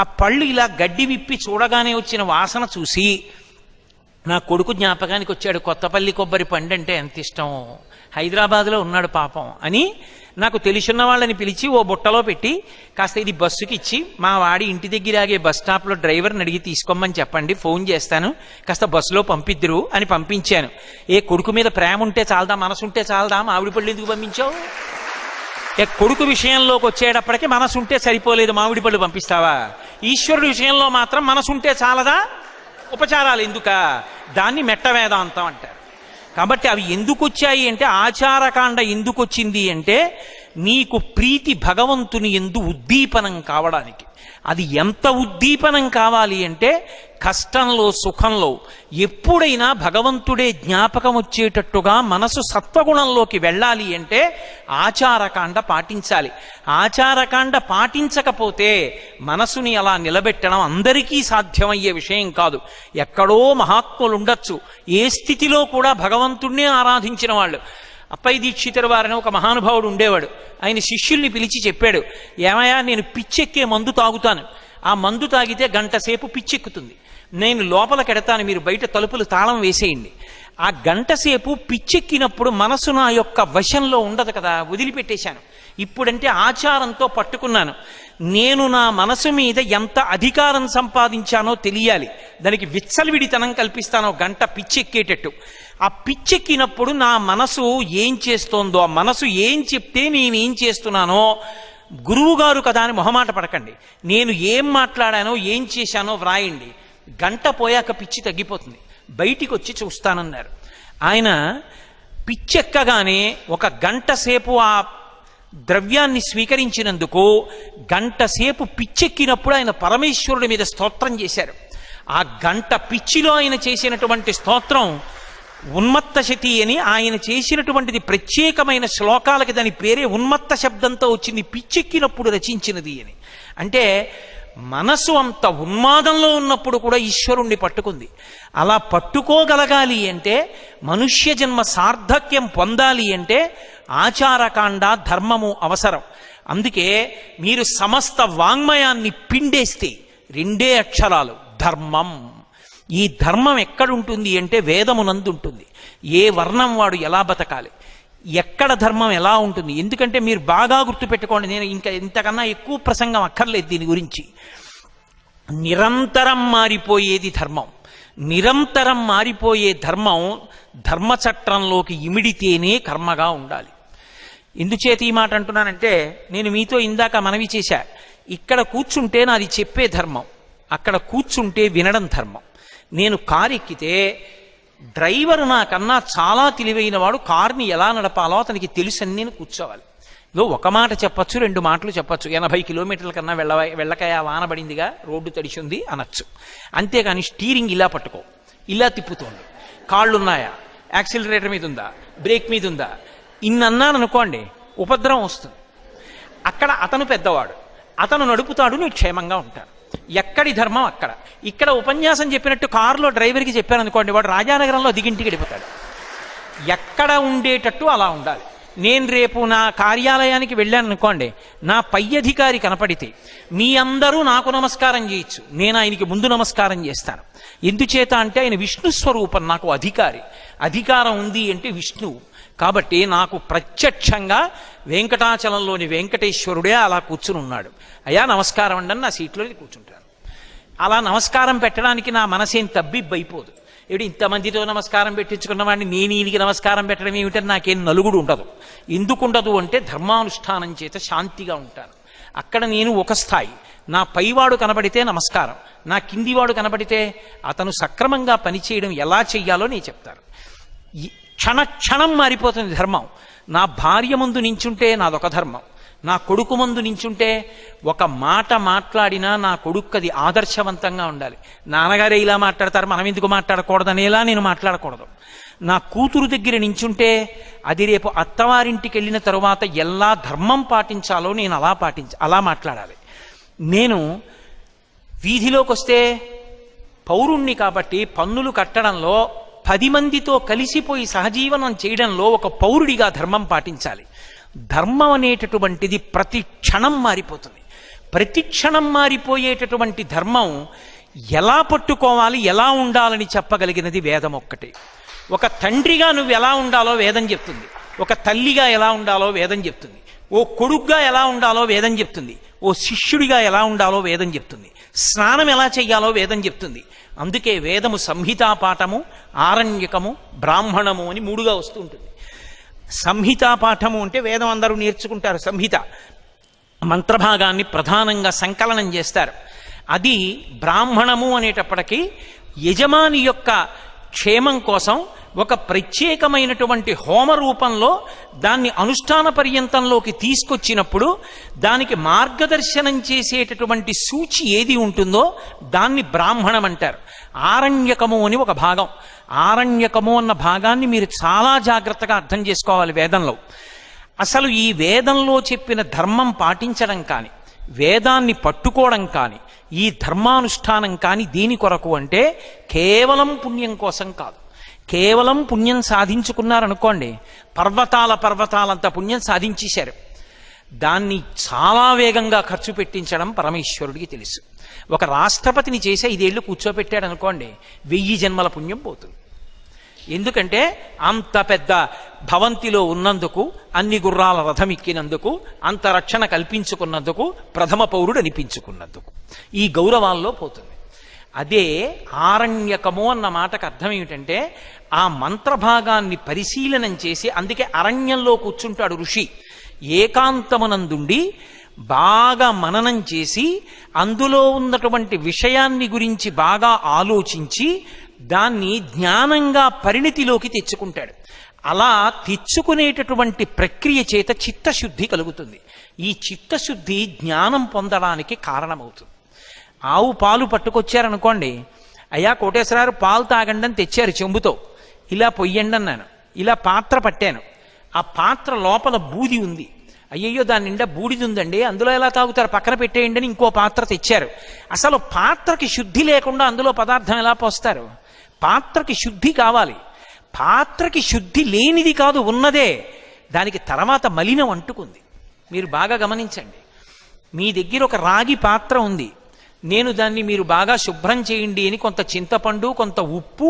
ఆ పళ్ళు ఇలా గడ్డి విప్పి చూడగానే వచ్చిన వాసన చూసి నా కొడుకు జ్ఞాపకానికి వచ్చాడు. కొత్తపల్లి కొబ్బరి పండు అంటే ఎంత ఇష్టం, హైదరాబాద్లో ఉన్నాడు పాపం అని నాకు తెలిసిన వాళ్ళని పిలిచి ఓ బుట్టలో పెట్టి కాస్త ఇది బస్సుకి ఇచ్చి, మా వాడి ఇంటి దగ్గర ఆగే బస్ స్టాప్లో డ్రైవర్ని అడిగి తీసుకోమని చెప్పండి, ఫోన్ చేస్తాను, కాస్త బస్సులో పంపిద్దురు అని పంపించాను. కొడుకు మీద ప్రేమ ఉంటే చాలదా, మనసు ఉంటే చాలదా, మామిడి పళ్ళు ఎందుకు పంపించావు? కొడుకు విషయంలోకి వచ్చేటప్పటికి మనసుంటే సరిపోలేదు, మామిడి పళ్ళు పంపిస్తావా? ఈశ్వరుడి విషయంలో మాత్రం మనసుంటే చాలదా, ఉపచారాలు ఎందుక? దాన్ని మెట్ట వేదాంతం అంటారు. కాబట్టి అవి ఎందుకు వచ్చాయి అంటే, ఆచారకాండ ఎందుకు వచ్చింది అంటే నీకు ప్రీతి భగవంతుని యందు ఉద్దీపనం కావడానికి. అది ఎంత ఉద్దీపనం కావాలి అంటే కష్టంలో సుఖంలో ఎప్పుడైనా భగవంతుడే జ్ఞాపకం వచ్చేటట్టుగా మనసు సత్వగుణంలోకి వెళ్ళాలి అంటే ఆచారకాండ పాటించాలి. ఆచారకాండ పాటించకపోతే మనసుని అలా నిలబెట్టడం అందరికీ సాధ్యమయ్యే విషయం కాదు. ఎక్కడో మహాత్ములు ఉండొచ్చు, ఏ స్థితిలో కూడా భగవంతుణ్ణే ఆరాధించిన వాళ్ళు. అప్పయ్య దీక్షితుల వారిని ఒక మహానుభావుడు ఉండేవాడు. ఆయన శిష్యుల్ని పిలిచి చెప్పాడు, ఏమయ్యా నేను పిచ్చెక్కే మందు తాగుతాను, ఆ మందు తాగితే గంట సేపు పిచ్చెక్కుతుంది, నేను లోపలికెడతాను, మీరు బయట తలుపులు తాళం వేసేయండి. ఆ గంట సేపు పిచ్చెక్కినప్పుడు మనసు నా యొక్క వశంలో ఉండదు కదా, వదిలిపెట్టేశాను. ఇప్పుడంటే ఆచారంతో పట్టుకున్నాను. నేను నా మనసు మీద ఎంత అధికారం సంపాదించానో తెలియాలి, దానికి విచ్చలవిడితనం కల్పిస్తానో గంట పిచ్చెక్కేటట్టు. ఆ పిచ్చెక్కినప్పుడు నా మనసు ఏం చేస్తోందో, ఆ మనసు ఏం చెప్తే నేనేం చేస్తున్నానో, గురువు గారు కదా అని మొహమాట పడకండి, నేను ఏం మాట్లాడానో ఏం చేశానో వ్రాయండి, గంట పోయాక పిచ్చి తగ్గిపోతుంది, బయటికి వచ్చి చూస్తానన్నారు. ఆయన పిచ్చెక్కగానే ఒక గంట సేపు ఆ ద్రవ్యాన్ని స్వీకరించినందుకు గంట సేపు పిచ్చెక్కినప్పుడు ఆయన పరమేశ్వరుడి మీద స్తోత్రం చేశారు. ఆ గంట పిచ్చిలో ఆయన చేసినటువంటి స్తోత్రం ఉన్మత్త శతి అని, ఆయన చేసినటువంటిది ప్రత్యేకమైన శ్లోకాలకి దాని పేరే ఉన్మత్త శబ్దంతో వచ్చింది, పిచ్చెక్కినప్పుడు రచించినది అని. అంటే మనసు అంత ఉన్మాదంలో ఉన్నప్పుడు కూడా ఈశ్వరుణ్ణి పట్టుకుంది. అలా పట్టుకోగలగాలి అంటే, మనుష్య జన్మ సార్థక్యం పొందాలి అంటే ఆచారకాండ ధర్మము అవసరం. అందుకే మీరు సమస్త వాంగ్మయాన్ని పిండేస్తే రెండే అక్షరాలు ధర్మం. ఈ ధర్మం ఎక్కడుంటుంది అంటే వేదమునందు ఉంటుంది. ఏ వర్ణం వాడు ఎలా బతకాలి, ఎక్కడ ధర్మం ఎలా ఉంటుంది. ఎందుకంటే మీరు బాగా గుర్తుపెట్టుకోండి, నేను ఇంకా ఇంతకన్నా ఎక్కువ ప్రసంగం అక్కర్లేదు దీని గురించి. నిరంతరం మారిపోయేది ధర్మం. నిరంతరం మారిపోయే ధర్మం ధర్మచట్రంలోకి ఇమిడితేనే కర్మగా ఉండాలి. ఎందుచేత ఈ మాట అంటున్నానంటే, నేను మీతో ఇందాక మనవి చేశా, ఇక్కడ కూర్చుంటే నాది చెప్పే ధర్మం, అక్కడ కూర్చుంటే వినడం ధర్మం. నేను కారు ఎక్కితే డ్రైవర్ నాకన్నా చాలా తెలివైన వాడు, కారుని ఎలా నడపాలో అతనికి తెలుసని నేను కూర్చోవాలి. ఒక మాట చెప్పచ్చు, రెండు మాటలు చెప్పచ్చు, 80 కిలోమీటర్ల కన్నా వెళ్ళకయా వానబడిందిగా, రోడ్డు తడిచింది అనొచ్చు. అంతేగాని స్టీరింగ్ ఇలా పట్టుకో, ఇలా తిప్పుతోంది, కాళ్ళున్నాయా, యాక్సిలరేటర్ మీద ఉందా, బ్రేక్ మీద ఉందా, ఇన్నన్నాను అనుకోండి, ఉపద్రవం వస్తుంది. అక్కడ అతను పెద్దవాడు, అతను నడుపుతాడు, నేను క్షేమంగా ఉంటాను. ఎక్కడి ధర్మం అక్కడ. ఇక్కడ ఉపన్యాసం చెప్పినట్టు కారులో డ్రైవర్కి చెప్పాను అనుకోండి, వాడు రాజానగరంలో దిగింటికి వెళ్ళిపోతాడు. ఎక్కడ ఉండేటట్టు అలా ఉండాలి. నేను రేపు నా కార్యాలయానికి వెళ్ళాను అనుకోండి, నా పై అధికారి కనపడితే మీ అందరూ నాకు నమస్కారం చేయొచ్చు, నేను ఆయనకి ముందు నమస్కారం చేస్తాను. ఎందుచేత అంటే ఆయన విష్ణు స్వరూపం, నాకు అధికారి. అధికారం ఉంది అంటే విష్ణువు. కాబట్టి నాకు ప్రత్యక్షంగా వెంకటాచలంలోని వెంకటేశ్వరుడే అలా కూర్చుని ఉన్నాడు. అయ్యా నమస్కారం అండి అని నా సీట్లో కూర్చుంటాను. అలా నమస్కారం పెట్టడానికి నా మనసేం తబ్బిబ్బైపోదు. ఏడు ఇంతమందితో నమస్కారం పెట్టించుకున్న వాడిని నేను ఈయనకి నమస్కారం పెట్టడం ఏమిటని నాకేం నలుగుడు ఉండదు. ఎందుకు ఉండదు అంటే ధర్మానుష్ఠానం చేత శాంతిగా ఉంటాను. అక్కడ నేను ఒక స్థాయి, నా పైవాడు కనబడితే నమస్కారం, నా కిందివాడు కనబడితే అతను సక్రమంగా పనిచేయడం ఎలా చెయ్యాలో నేను చెప్తాను. క్షణ క్షణం మారిపోతుంది ధర్మం. నా భార్య ముందు నించుంటే నాదొక ధర్మం, నా కొడుకు ముందు నించుంటే ఒక మాట మాట్లాడినా నా కొడుకు అది ఆదర్శవంతంగా ఉండాలి. నాన్నగారే ఇలా మాట్లాడతారు, మనం ఎందుకు మాట్లాడకూడదనేలా నేను మాట్లాడకూడదు. నా కూతురు దగ్గర నించుంటే అది రేపు అత్తవారింటికి వెళ్ళిన తరువాత ఎలా ధర్మం పాటించాలో నేను అలా మాట్లాడాలి. నేను వీధిలోకి వస్తే పౌరుణ్ణి కాబట్టి పన్నులు కట్టడంలో, 10 మందితో కలిసిపోయి సహజీవనం చేయడంలో ఒక పౌరుడిగా ధర్మం పాటించాలి. ధర్మం అనేటటువంటిది ప్రతి క్షణం మారిపోతుంది. ప్రతి క్షణం మారిపోయేటటువంటి ధర్మం ఎలా పట్టుకోవాలి, ఎలా ఉండాలని చెప్పగలిగినది వేదం ఒక్కటే. ఒక తండ్రిగా నువ్వు ఎలా ఉండాలో వేదం చెప్తుంది, ఒక తల్లిగా ఎలా ఉండాలో వేదం చెప్తుంది, ఓ కొడుగ్గా ఎలా ఉండాలో వేదం చెప్తుంది, ఓ శిష్యుడిగా ఎలా ఉండాలో వేదం చెప్తుంది, స్నానం ఎలా చెయ్యాలో వేదం చెప్తుంది. అందుకే వేదము సంహితా పాఠము, ఆరణ్యకము, బ్రాహ్మణము అని 3గా వస్తూ ఉంటుంది. సంహితా పాఠము అంటే వేదం అందరూ నేర్చుకుంటారు. సంహిత మంత్రభాగాన్ని ప్రధానంగా సంకలనం చేస్తారు. అది బ్రాహ్మణము అనేటప్పటికీ యజమాని యొక్క క్షేమం కోసం ఒక ప్రత్యేకమైనటువంటి హోమ రూపంలో దాన్ని అనుష్ఠాన పర్యంతంలోకి తీసుకొచ్చినప్పుడు దానికి మార్గదర్శనం చేసేటటువంటి సూచి ఏది ఉంటుందో దాన్ని బ్రాహ్మణం అంటారు. ఆరణ్యకము అని ఒక భాగం. ఆరణ్యకము అన్న భాగాన్ని మీరు చాలా జాగ్రత్తగా అర్థం చేసుకోవాలి వేదంలో. అసలు ఈ వేదంలో చెప్పిన ధర్మం పాటించడం కానీ, వేదాన్ని పట్టుకోవడం కానీ, ఈ ధర్మానుష్ఠానం కానీ దేని కొరకు అంటే కేవలం పుణ్యం కోసం కాదు. కేవలం పుణ్యం సాధించుకున్నారనుకోండి, పర్వతాలంత పుణ్యం సాధించేశారు. దాన్ని చాలా వేగంగా ఖర్చు పెట్టించడం పరమేశ్వరుడికి తెలుసు. ఒక రాష్ట్రపతిని చేసి 5 ఏళ్ళు కూర్చోపెట్టాడు అనుకోండి, 1000 జన్మల పుణ్యం పోతుంది. ఎందుకంటే అంత పెద్ద భవంతిలో ఉన్నందుకు, అన్ని గుర్రాల రథం ఎక్కినందుకు, అంత రక్షణ కల్పించుకున్నందుకు, ప్రథమ పౌరుడు అనిపించుకున్నందుకు ఈ గౌరవాల్లో పోతుంది. అదే ఆరణ్యకము అన్న మాటకు అర్థం ఏమిటంటే ఆ మంత్రభాగాన్ని పరిశీలనం చేసి, అందుకే అరణ్యంలో కూర్చుంటాడు ఋషి, ఏకాంతమునందుండి బాగా మననం చేసి అందులో ఉన్నటువంటి విషయాన్ని గురించి బాగా ఆలోచించి దాన్ని జ్ఞానంగా పరిణితిలోకి తెచ్చుకుంటాడు. అలా తెచ్చుకునేటటువంటి ప్రక్రియ చేత చిత్తశుద్ధి కలుగుతుంది. ఈ చిత్తశుద్ధి జ్ఞానం పొందడానికి కారణమవుతుంది. ఆవు పాలు పట్టుకొచ్చారనుకోండి, అయ్యా కోటేశ్వరారు పాలు తాగండి అని తెచ్చారు చెంబుతో. ఇలా పొయ్యండి అన్నాను, ఇలా పాత్ర పట్టాను, ఆ పాత్ర లోపల బూది ఉంది. అయ్యయ్యో దాని నిండా బూడిది ఉందండి, అందులో ఎలా తాగుతారు, పక్కన పెట్టేయండి అని ఇంకో పాత్ర తెచ్చారు. అసలు పాత్రకి శుద్ధి లేకుండా అందులో పదార్థం ఎలా పోస్తారు? పాత్రకి శుద్ధి కావాలి. పాత్రకి శుద్ధి లేనిది కాదు, ఉన్నదే. దానికి తర్వాత మలినం అంటుకుంది. మీరు బాగా గమనించండి. మీ దగ్గర ఒక రాగి పాత్ర ఉంది, నేను దాన్ని మీరు బాగా శుభ్రం చేయండి అని కొంత చింతపండు, కొంత ఉప్పు,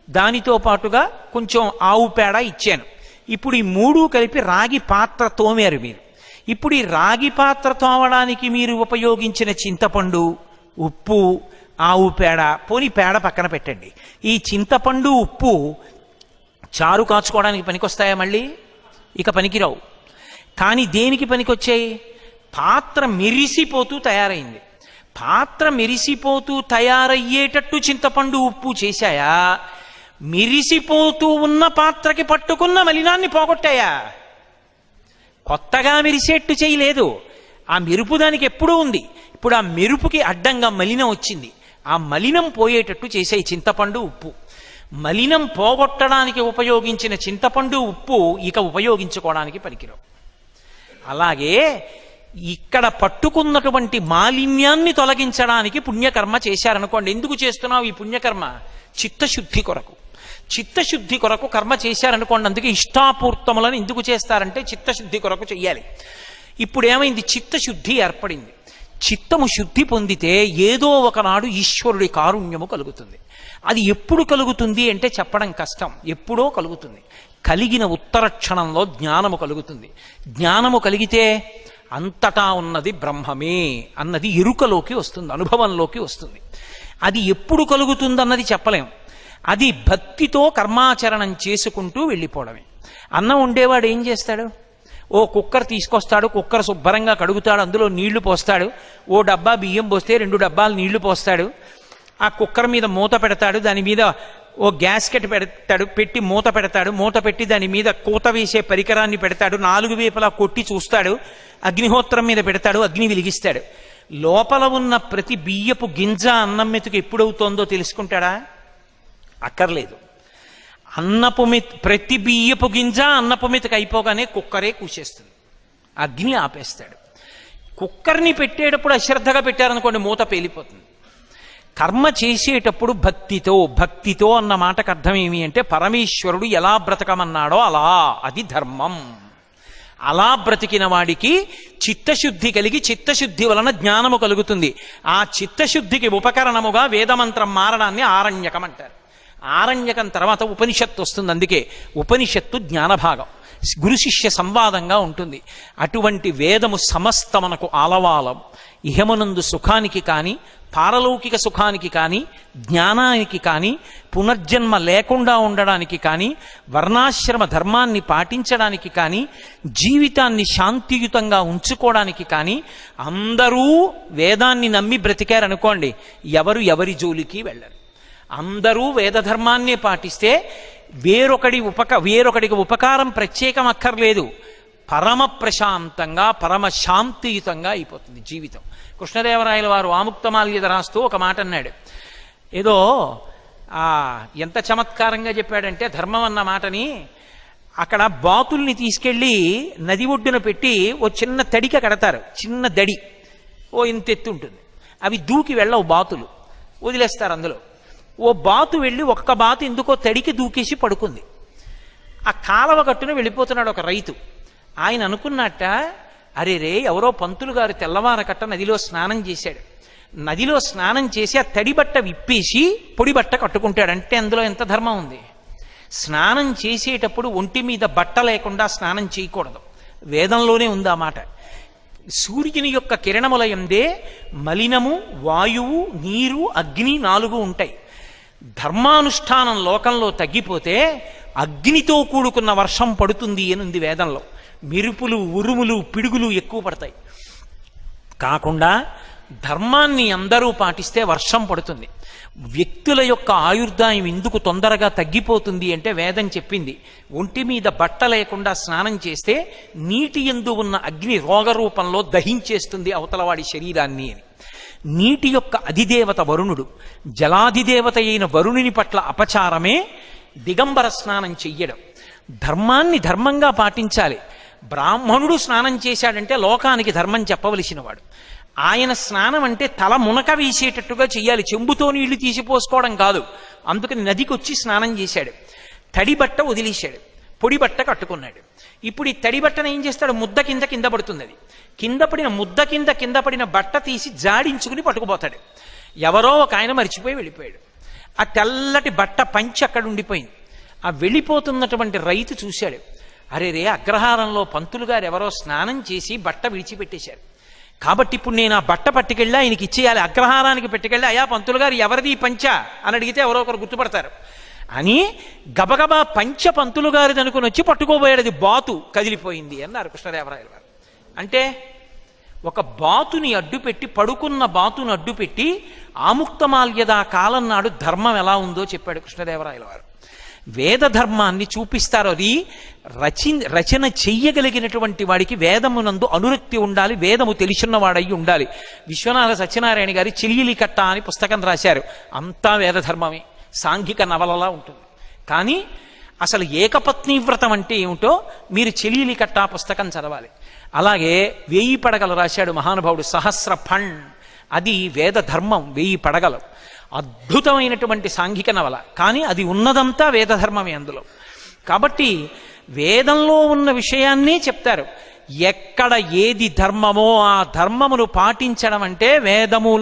దానితో పాటుగా కొంచెం ఆవు పేడ ఇచ్చాను. ఇప్పుడు ఈ 3 కలిపి రాగి పాత్ర తోమారు మీరు. ఇప్పుడు ఈ రాగి పాత్ర తోమడానికి మీరు ఉపయోగించిన చింతపండు, ఉప్పు, ఆవు పేడ, పోని పేడ పక్కన పెట్టండి. ఈ చింతపండు, ఉప్పు చారు కాచుకోవడానికి పనికొస్తాయా? మళ్ళీ ఇక పనికిరావు. కానీ దేనికి పనికొచ్చాయి? పాత్ర మెరిసిపోతూ తయారైంది. పాత్ర మెరిసిపోతూ తయారయ్యేటట్టు చింతపండు, ఉప్పు చేశాయా? మెరిసిపోతూ ఉన్న పాత్రకి పట్టుకున్న మలినాన్ని పోగొట్టాయా? కొత్తగా మెరిసేట్టు చేయలేదు. ఆ మెరుపు దానికి ఎప్పుడూ ఉంది. ఇప్పుడు ఆ మెరుపుకి అడ్డంగా మలినం వచ్చింది. ఆ మలినం పోయేటట్టు చేసాయి చింతపండు, ఉప్పు. మలినం పోగొట్టడానికి ఉపయోగించిన చింతపండు, ఉప్పు ఇక ఉపయోగించుకోవడానికి పనికిరావు. అలాగే ఇక్కడ పట్టుకున్నటువంటి మాలిన్యాన్ని తొలగించడానికి పుణ్యకర్మ చేశారనుకోండి. ఎందుకు చేస్తున్నావు ఈ పుణ్యకర్మ? చిత్తశుద్ధి కొరకు. చిత్తశుద్ధి కొరకు కర్మ చేశారనుకోండి. అందుకే ఇష్టాపూర్తములను ఎందుకు చేస్తారంటే చిత్తశుద్ధి కొరకు చెయ్యాలి. ఇప్పుడు ఏమైంది? చిత్తశుద్ధి ఏర్పడింది. చిత్తము శుద్ధి పొందితే ఏదో ఒకనాడు ఈశ్వరుడి కారుణ్యము కలుగుతుంది. అది ఎప్పుడు కలుగుతుంది అంటే చెప్పడం కష్టం. ఎప్పుడో కలుగుతుంది. కలిగిన ఉత్తర క్షణంలో జ్ఞానము కలుగుతుంది. జ్ఞానము కలిగితే అంతటా ఉన్నది బ్రహ్మమే అన్నది ఎరుకలోకి వస్తుంది, అనుభవంలోకి వస్తుంది. అది ఎప్పుడు కలుగుతుందన్నది చెప్పలేం. అది భక్తితో కర్మాచరణం చేసుకుంటూ వెళ్ళిపోవడమే. అన్నం ఉండేవాడు ఏం చేస్తాడు? ఓ కుక్కర్ తీసుకొస్తాడు, కుక్కర్ శుభ్రంగా కడుగుతాడు, అందులో నీళ్లు పోస్తాడు, ఓ డబ్బా బియ్యం పోస్తే 2 డబ్బాలు నీళ్లు పోస్తాడు, ఆ కుక్కర్ మీద మూత పెడతాడు, దాని మీద ఓ గ్యాస్కెట్ పెడతాడు, పెట్టి మూత పెడతాడు, మూత పెట్టి దాని మీద కూత వేసే పరికరాన్ని పెడతాడు, 4 వైపులా కొట్టి చూస్తాడు, అగ్నిహోత్రం మీద పెడతాడు, అగ్ని వెలిగిస్తాడు. లోపల ఉన్న ప్రతి బియ్యపు గింజ అన్నం మెతుకు ఎప్పుడవుతోందో తెలుసుకుంటాడా? అక్కర్లేదు. ప్రతి బియ్యపు గింజ అన్నపు మెతుకు అయిపోగానే కుక్కరే కూసేస్తుంది, అగ్ని ఆపేస్తాడు. కుక్కర్ని పెట్టేటప్పుడు అశ్రద్ధగా పెట్టారనుకోండి, మూత పేలిపోతుంది. కర్మ చేసేటప్పుడు భక్తితో అన్న మాటకు అర్థం ఏమి అంటే పరమేశ్వరుడు ఎలా బ్రతకమన్నాడో అలా, అది ధర్మం. అలా బ్రతికిన వాడికి చిత్తశుద్ధి కలిగి చిత్తశుద్ధి వలన జ్ఞానము కలుగుతుంది. ఆ చిత్తశుద్ధికి ఉపకరణముగా వేదమంత్రం మారడాన్ని ఆరణ్యకం అంటారు. ఆరణ్యకం తర్వాత ఉపనిషత్తు వస్తుంది. అందుకే ఉపనిషత్తు జ్ఞానభాగం, గురు శిష్య సంవాదంగా ఉంటుంది. అటువంటి వేదము సమస్తమనకు ఆలవాలం. ఇహమునందు సుఖానికి కానీ, పారలౌకిక సుఖానికి కానీ, జ్ఞానానికి కానీ, పునర్జన్మ లేకుండా ఉండడానికి కానీ, వర్ణాశ్రమ ధర్మాన్ని పాటించడానికి కానీ, జీవితాన్ని శాంతియుతంగా ఉంచుకోవడానికి కానీ, అందరూ వేదాన్ని నమ్మి బ్రతికారనుకోండి, ఎవరి జోలికి వెళ్ళరు. అందరూ వేదధర్మాన్నే పాటిస్తే వేరొకడికి ఉపకారం ప్రత్యేకం అక్కర్లేదు. పరమ ప్రశాంతంగా పరమ శాంతియుతంగా అయిపోతుంది జీవితం. కృష్ణదేవరాయల వారు ఆముక్తమాల్యద రాస్తూ ఒక మాట అన్నాడు. ఏదో ఎంత చమత్కారంగా చెప్పాడంటే ధర్మం అన్న మాటని, అక్కడ బాతుల్ని తీసుకెళ్ళి నది ఒడ్డున పెట్టి ఓ చిన్న తడిక కడతారు, చిన్న దడి ఓ ఇంత ఎత్తు ఉంటుంది. అవి దూకి వెళ్ళవు బాతులు, వదిలేస్తారు అందులో. ఓ బాతు వెళ్ళి ఒక్క బాతు ఎందుకో తడికి దూకేసి పడుకుంది. ఆ కాలవ గట్టున వెళ్ళిపోతున్నాడు ఒక రైతు. ఆయన అనుకున్నట్ట, అరే రే ఎవరో పంతులు గారు తెల్లవారకట్ట నదిలో స్నానం చేశాడు. నదిలో స్నానం చేసి ఆ తడి బట్ట విప్పేసి పొడి బట్ట కట్టుకుంటాడంటే అందులో ఎంత ధర్మం ఉంది. స్నానం చేసేటప్పుడు ఒంటి మీద బట్ట లేకుండా స్నానం చేయకూడదు, వేదంలోనే ఉంది ఆ మాట. సూర్యుని యొక్క కిరణములయందే మలినము, వాయువు, నీరు, అగ్ని 4 ఉంటాయి. ధర్మానుష్ఠానం లోకంలో తగ్గిపోతే అగ్నితో కూడుకున్న వర్షం పడుతుంది అని ఉంది వేదంలో. మెరుపులు, ఉరుములు, పిడుగులు ఎక్కువ పడతాయి. కాకుండా ధర్మాన్ని అందరూ పాటిస్తే వర్షం పడుతుంది. వ్యక్తుల యొక్క ఆయుర్దాయం ఎందుకు తొందరగా తగ్గిపోతుంది అంటే వేదం చెప్పింది, ఒంటి మీద బట్ట లేకుండా స్నానం చేస్తే నీటి యందు ఉన్న అగ్ని రోగరూపంలో దహించేస్తుంది అవతలవాడి శరీరాన్ని అని. నీటి యొక్క అధిదేవత వరుణుడు, జలాధిదేవత అయిన వరుణుని పట్ల అపచారమే దిగంబర స్నానం చెయ్యడం. ధర్మాన్ని ధర్మంగా పాటించాలి. బ్రాహ్మణుడు స్నానం చేశాడంటే లోకానికి ధర్మం చెప్పవలసిన వాడు. ఆయన స్నానం అంటే తల మునక వేసేటట్టుగా చెయ్యాలి, చెంబుతో నీళ్లు తీసిపోసుకోవడం కాదు. అందుకని నదికి వచ్చి స్నానం చేశాడు, తడి బట్ట వదిలేశాడు, పొడి బట్ట కట్టుకున్నాడు. ఇప్పుడు ఈ తడి బట్టను ఏం చేస్తాడు, ముద్ద కింద పడుతుంది. అది కింద పడిన ముద్ద కింద పడిన బట్ట తీసి జాడించుకుని పట్టుకుపోతాడు. ఎవరో ఒక ఆయన మరిచిపోయి వెళ్ళిపోయాడు. ఆ తెల్లటి బట్ట పంచి అక్కడ ఉండిపోయింది. ఆ వెళ్ళిపోతున్నటువంటి రైతు చూశాడు, అరే రే అగ్రహారంలో పంతులు గారు ఎవరో స్నానం చేసి బట్ట విడిచిపెట్టేశారు, కాబట్టి ఇప్పుడు నేను ఆ బట్ట పట్టుకెళ్ళి ఆయనకి ఇచ్చేయాలి. అగ్రహారానికి పెట్టుకెళ్ళి, అయ్యా పంతులు గారు ఎవరిది పంచ అని అడిగితే ఎవరో ఒకరు గుర్తుపడతారు అని గబగబా పంచ పంతులు గారిది అనుకుని వచ్చి పట్టుకోబోయాడు. అది బాతు కదిలిపోయింది అన్నారు కృష్ణదేవరాయల వారు. అంటే ఒక బాతుని అడ్డుపెట్టి, పడుకున్న బాతుని అడ్డుపెట్టి ఆముక్తమాల్యద కాలం నాడు ధర్మం ఎలా ఉందో చెప్పాడు కృష్ణదేవరాయల వారు. వేద ధర్మాన్ని చూపిస్తారు. అది రచన చెయ్యగలిగినటువంటి వాడికి వేదమునందు అనురక్తి ఉండాలి, వేదము తెలిసిన్నవాడై ఉండాలి. విశ్వనాథ సత్యనారాయణ గారి చెలియలి కట్ట అని పుస్తకం రాశారు. అంతా వేదధర్మమే, సాంఘిక నవలలా ఉంటుంది. కానీ అసలు ఏకపత్ని వ్రతం అంటే ఏమిటో మీరు చెలియలి కట్ట పుస్తకం చదవాలి. అలాగే 1000 పడగలు రాశాడు మహానుభావుడు, సహస్ర ఫణ్. అది వేద ధర్మం, 1000 పడగలు. అద్భుతమైనటువంటి సాంఘిక నవల, కానీ అది ఉన్నదంతా వేదధర్మమే అందులో. కాబట్టి వేదంలో ఉన్న విషయాన్నే చెప్తారు. ఎక్కడ ఏది ధర్మమో ఆ ధర్మమును పాటించడం అంటే వేదము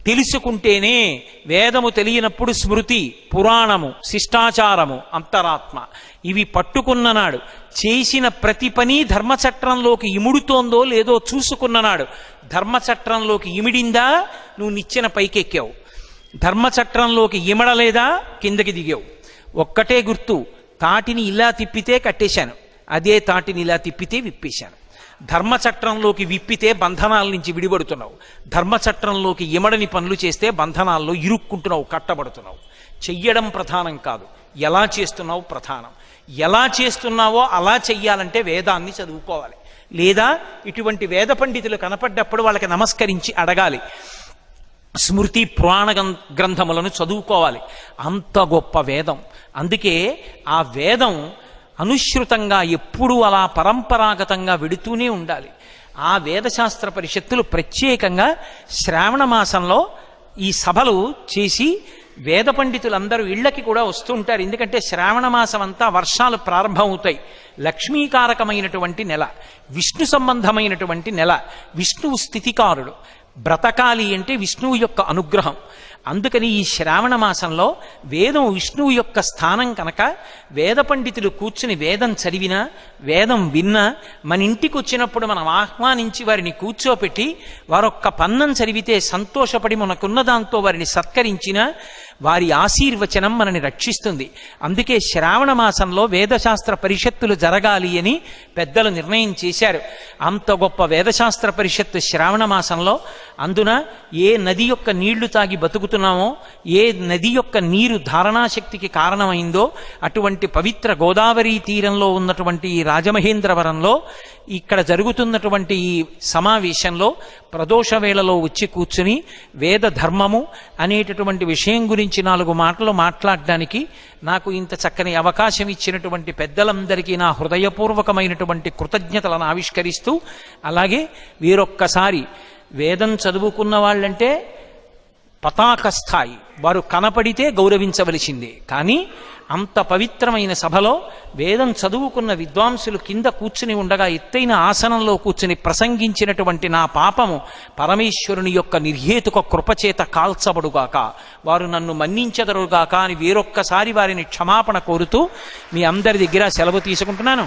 తెలుసుకుంటేనే. వేదము తెలియనప్పుడు స్మృతి, పురాణము, శిష్టాచారము, అంతరాత్మ ఇవి పట్టుకున్ననాడు చేసిన ప్రతి పని ధర్మచట్రంలోకి ఇముడుతోందో లేదో చూసుకున్ననాడు. ధర్మచట్రంలోకి ఇమిడిందా నువ్వు నిచ్చెన పైకెక్కావు, ధర్మచట్రంలోకి ఇమడలేదా కిందకి దిగావు. ఒక్కటే గుర్తు, తాటిని ఇలా తిప్పితే కట్టేశాను, అదే తాటిని ఇలా తిప్పితే విప్పేశాను. ధర్మచట్రంలోకి విప్పితే బంధనాల నుంచి విడిపడుతున్నావు, ధర్మచట్రంలోకి ఇమడని పనులు చేస్తే బంధనాల్లో ఇరుక్కుంటున్నావు, కట్టబడుతున్నావు. చెయ్యడం ప్రధానం కాదు, ఎలా చేస్తున్నావు ప్రధానం. ఎలా చేస్తున్నావో అలా చెయ్యాలంటే వేదాన్ని చదువుకోవాలి. లేదా ఇటువంటి వేద పండితులు కనపడ్డప్పుడు వాళ్ళకి నమస్కరించి అడగాలి. స్మృతి పురాణ గ్రంథములను చదువుకోవాలి. అంత గొప్ప వేదం. అందుకే ఆ వేదం అనుశ్రుతంగా ఎప్పుడూ అలా పరంపరాగతంగా వెడుతూనే ఉండాలి. ఆ వేదశాస్త్ర పరిషత్తులు ప్రత్యేకంగా శ్రావణ మాసంలో ఈ సభలు చేసి వేద పండితులందరూ ఇళ్లకి కూడా వస్తూ ఉంటారు. ఎందుకంటే శ్రావణ మాసం అంతా వర్షాలు ప్రారంభమవుతాయి. లక్ష్మీకారకమైనటువంటి నెల, విష్ణు సంబంధమైనటువంటి నెల. విష్ణువు స్థితికారుడు, బ్రతకాలి అంటే విష్ణువు యొక్క అనుగ్రహం. అందుకని ఈ శ్రావణ మాసంలో వేదం విష్ణువు యొక్క స్థానం కనుక వేద పండితులు కూర్చుని వేదం చదివినా, వేదం విన్నా, మన ఇంటికి వచ్చినప్పుడు మనం ఆహ్వానించి వారిని కూర్చోపెట్టి వారొక్క పన్నం చదివితే సంతోషపడి మనకున్న దాంతో వారిని సత్కరించినా, వారి ఆశీర్వచనం మనని రక్షిస్తుంది. అందుకే శ్రావణ మాసంలో వేదశాస్త్ర పరిషత్తులు జరగాలి అని పెద్దలు నిర్ణయం చేశారు. అంత గొప్ప వేదశాస్త్ర పరిషత్తు శ్రావణ మాసంలో. అందున ఏ నది యొక్క నీళ్లు తాగి బతుకుతున్నామో, ఏ నది యొక్క నీరు ధారణాశక్తికి కారణమైందో అటువంటి పవిత్ర గోదావరి తీరంలో ఉన్నటువంటి ఈ రాజమహేంద్రవరంలో ఇక్కడ జరుగుతున్నటువంటి ఈ సమావేశంలో ప్రదోష వేళలో వచ్చి కూర్చుని వేద ధర్మము అనేటటువంటి విషయం గురించి 4 మాటలు మాట్లాడడానికి నాకు ఇంత చక్కని అవకాశం ఇచ్చినటువంటి పెద్దలందరికీ నా హృదయపూర్వకమైనటువంటి కృతజ్ఞతలను ఆవిష్కరిస్తూ, అలాగే వీరొక్కసారి వేదం చదువుకున్న వాళ్ళంటే పతాక స్థాయి, వారు కనపడితే గౌరవించవలసిందే. కానీ అంత పవిత్రమైన సభలో వేదం చదువుకున్న విద్వాంసులు కింద కూర్చుని ఉండగా ఎత్తైన ఆసనంలో కూర్చుని ప్రసంగించినటువంటి నా పాపము పరమేశ్వరుని యొక్క నిర్హేతుక కృపచేత కాల్చబడుగాక, వారు నన్ను మన్నించెదరుగాక అని వేరొక్కసారి వారిని క్షమాపణ కోరుతూ మీ అందరి దగ్గర సెలవు తీసుకుంటున్నాను.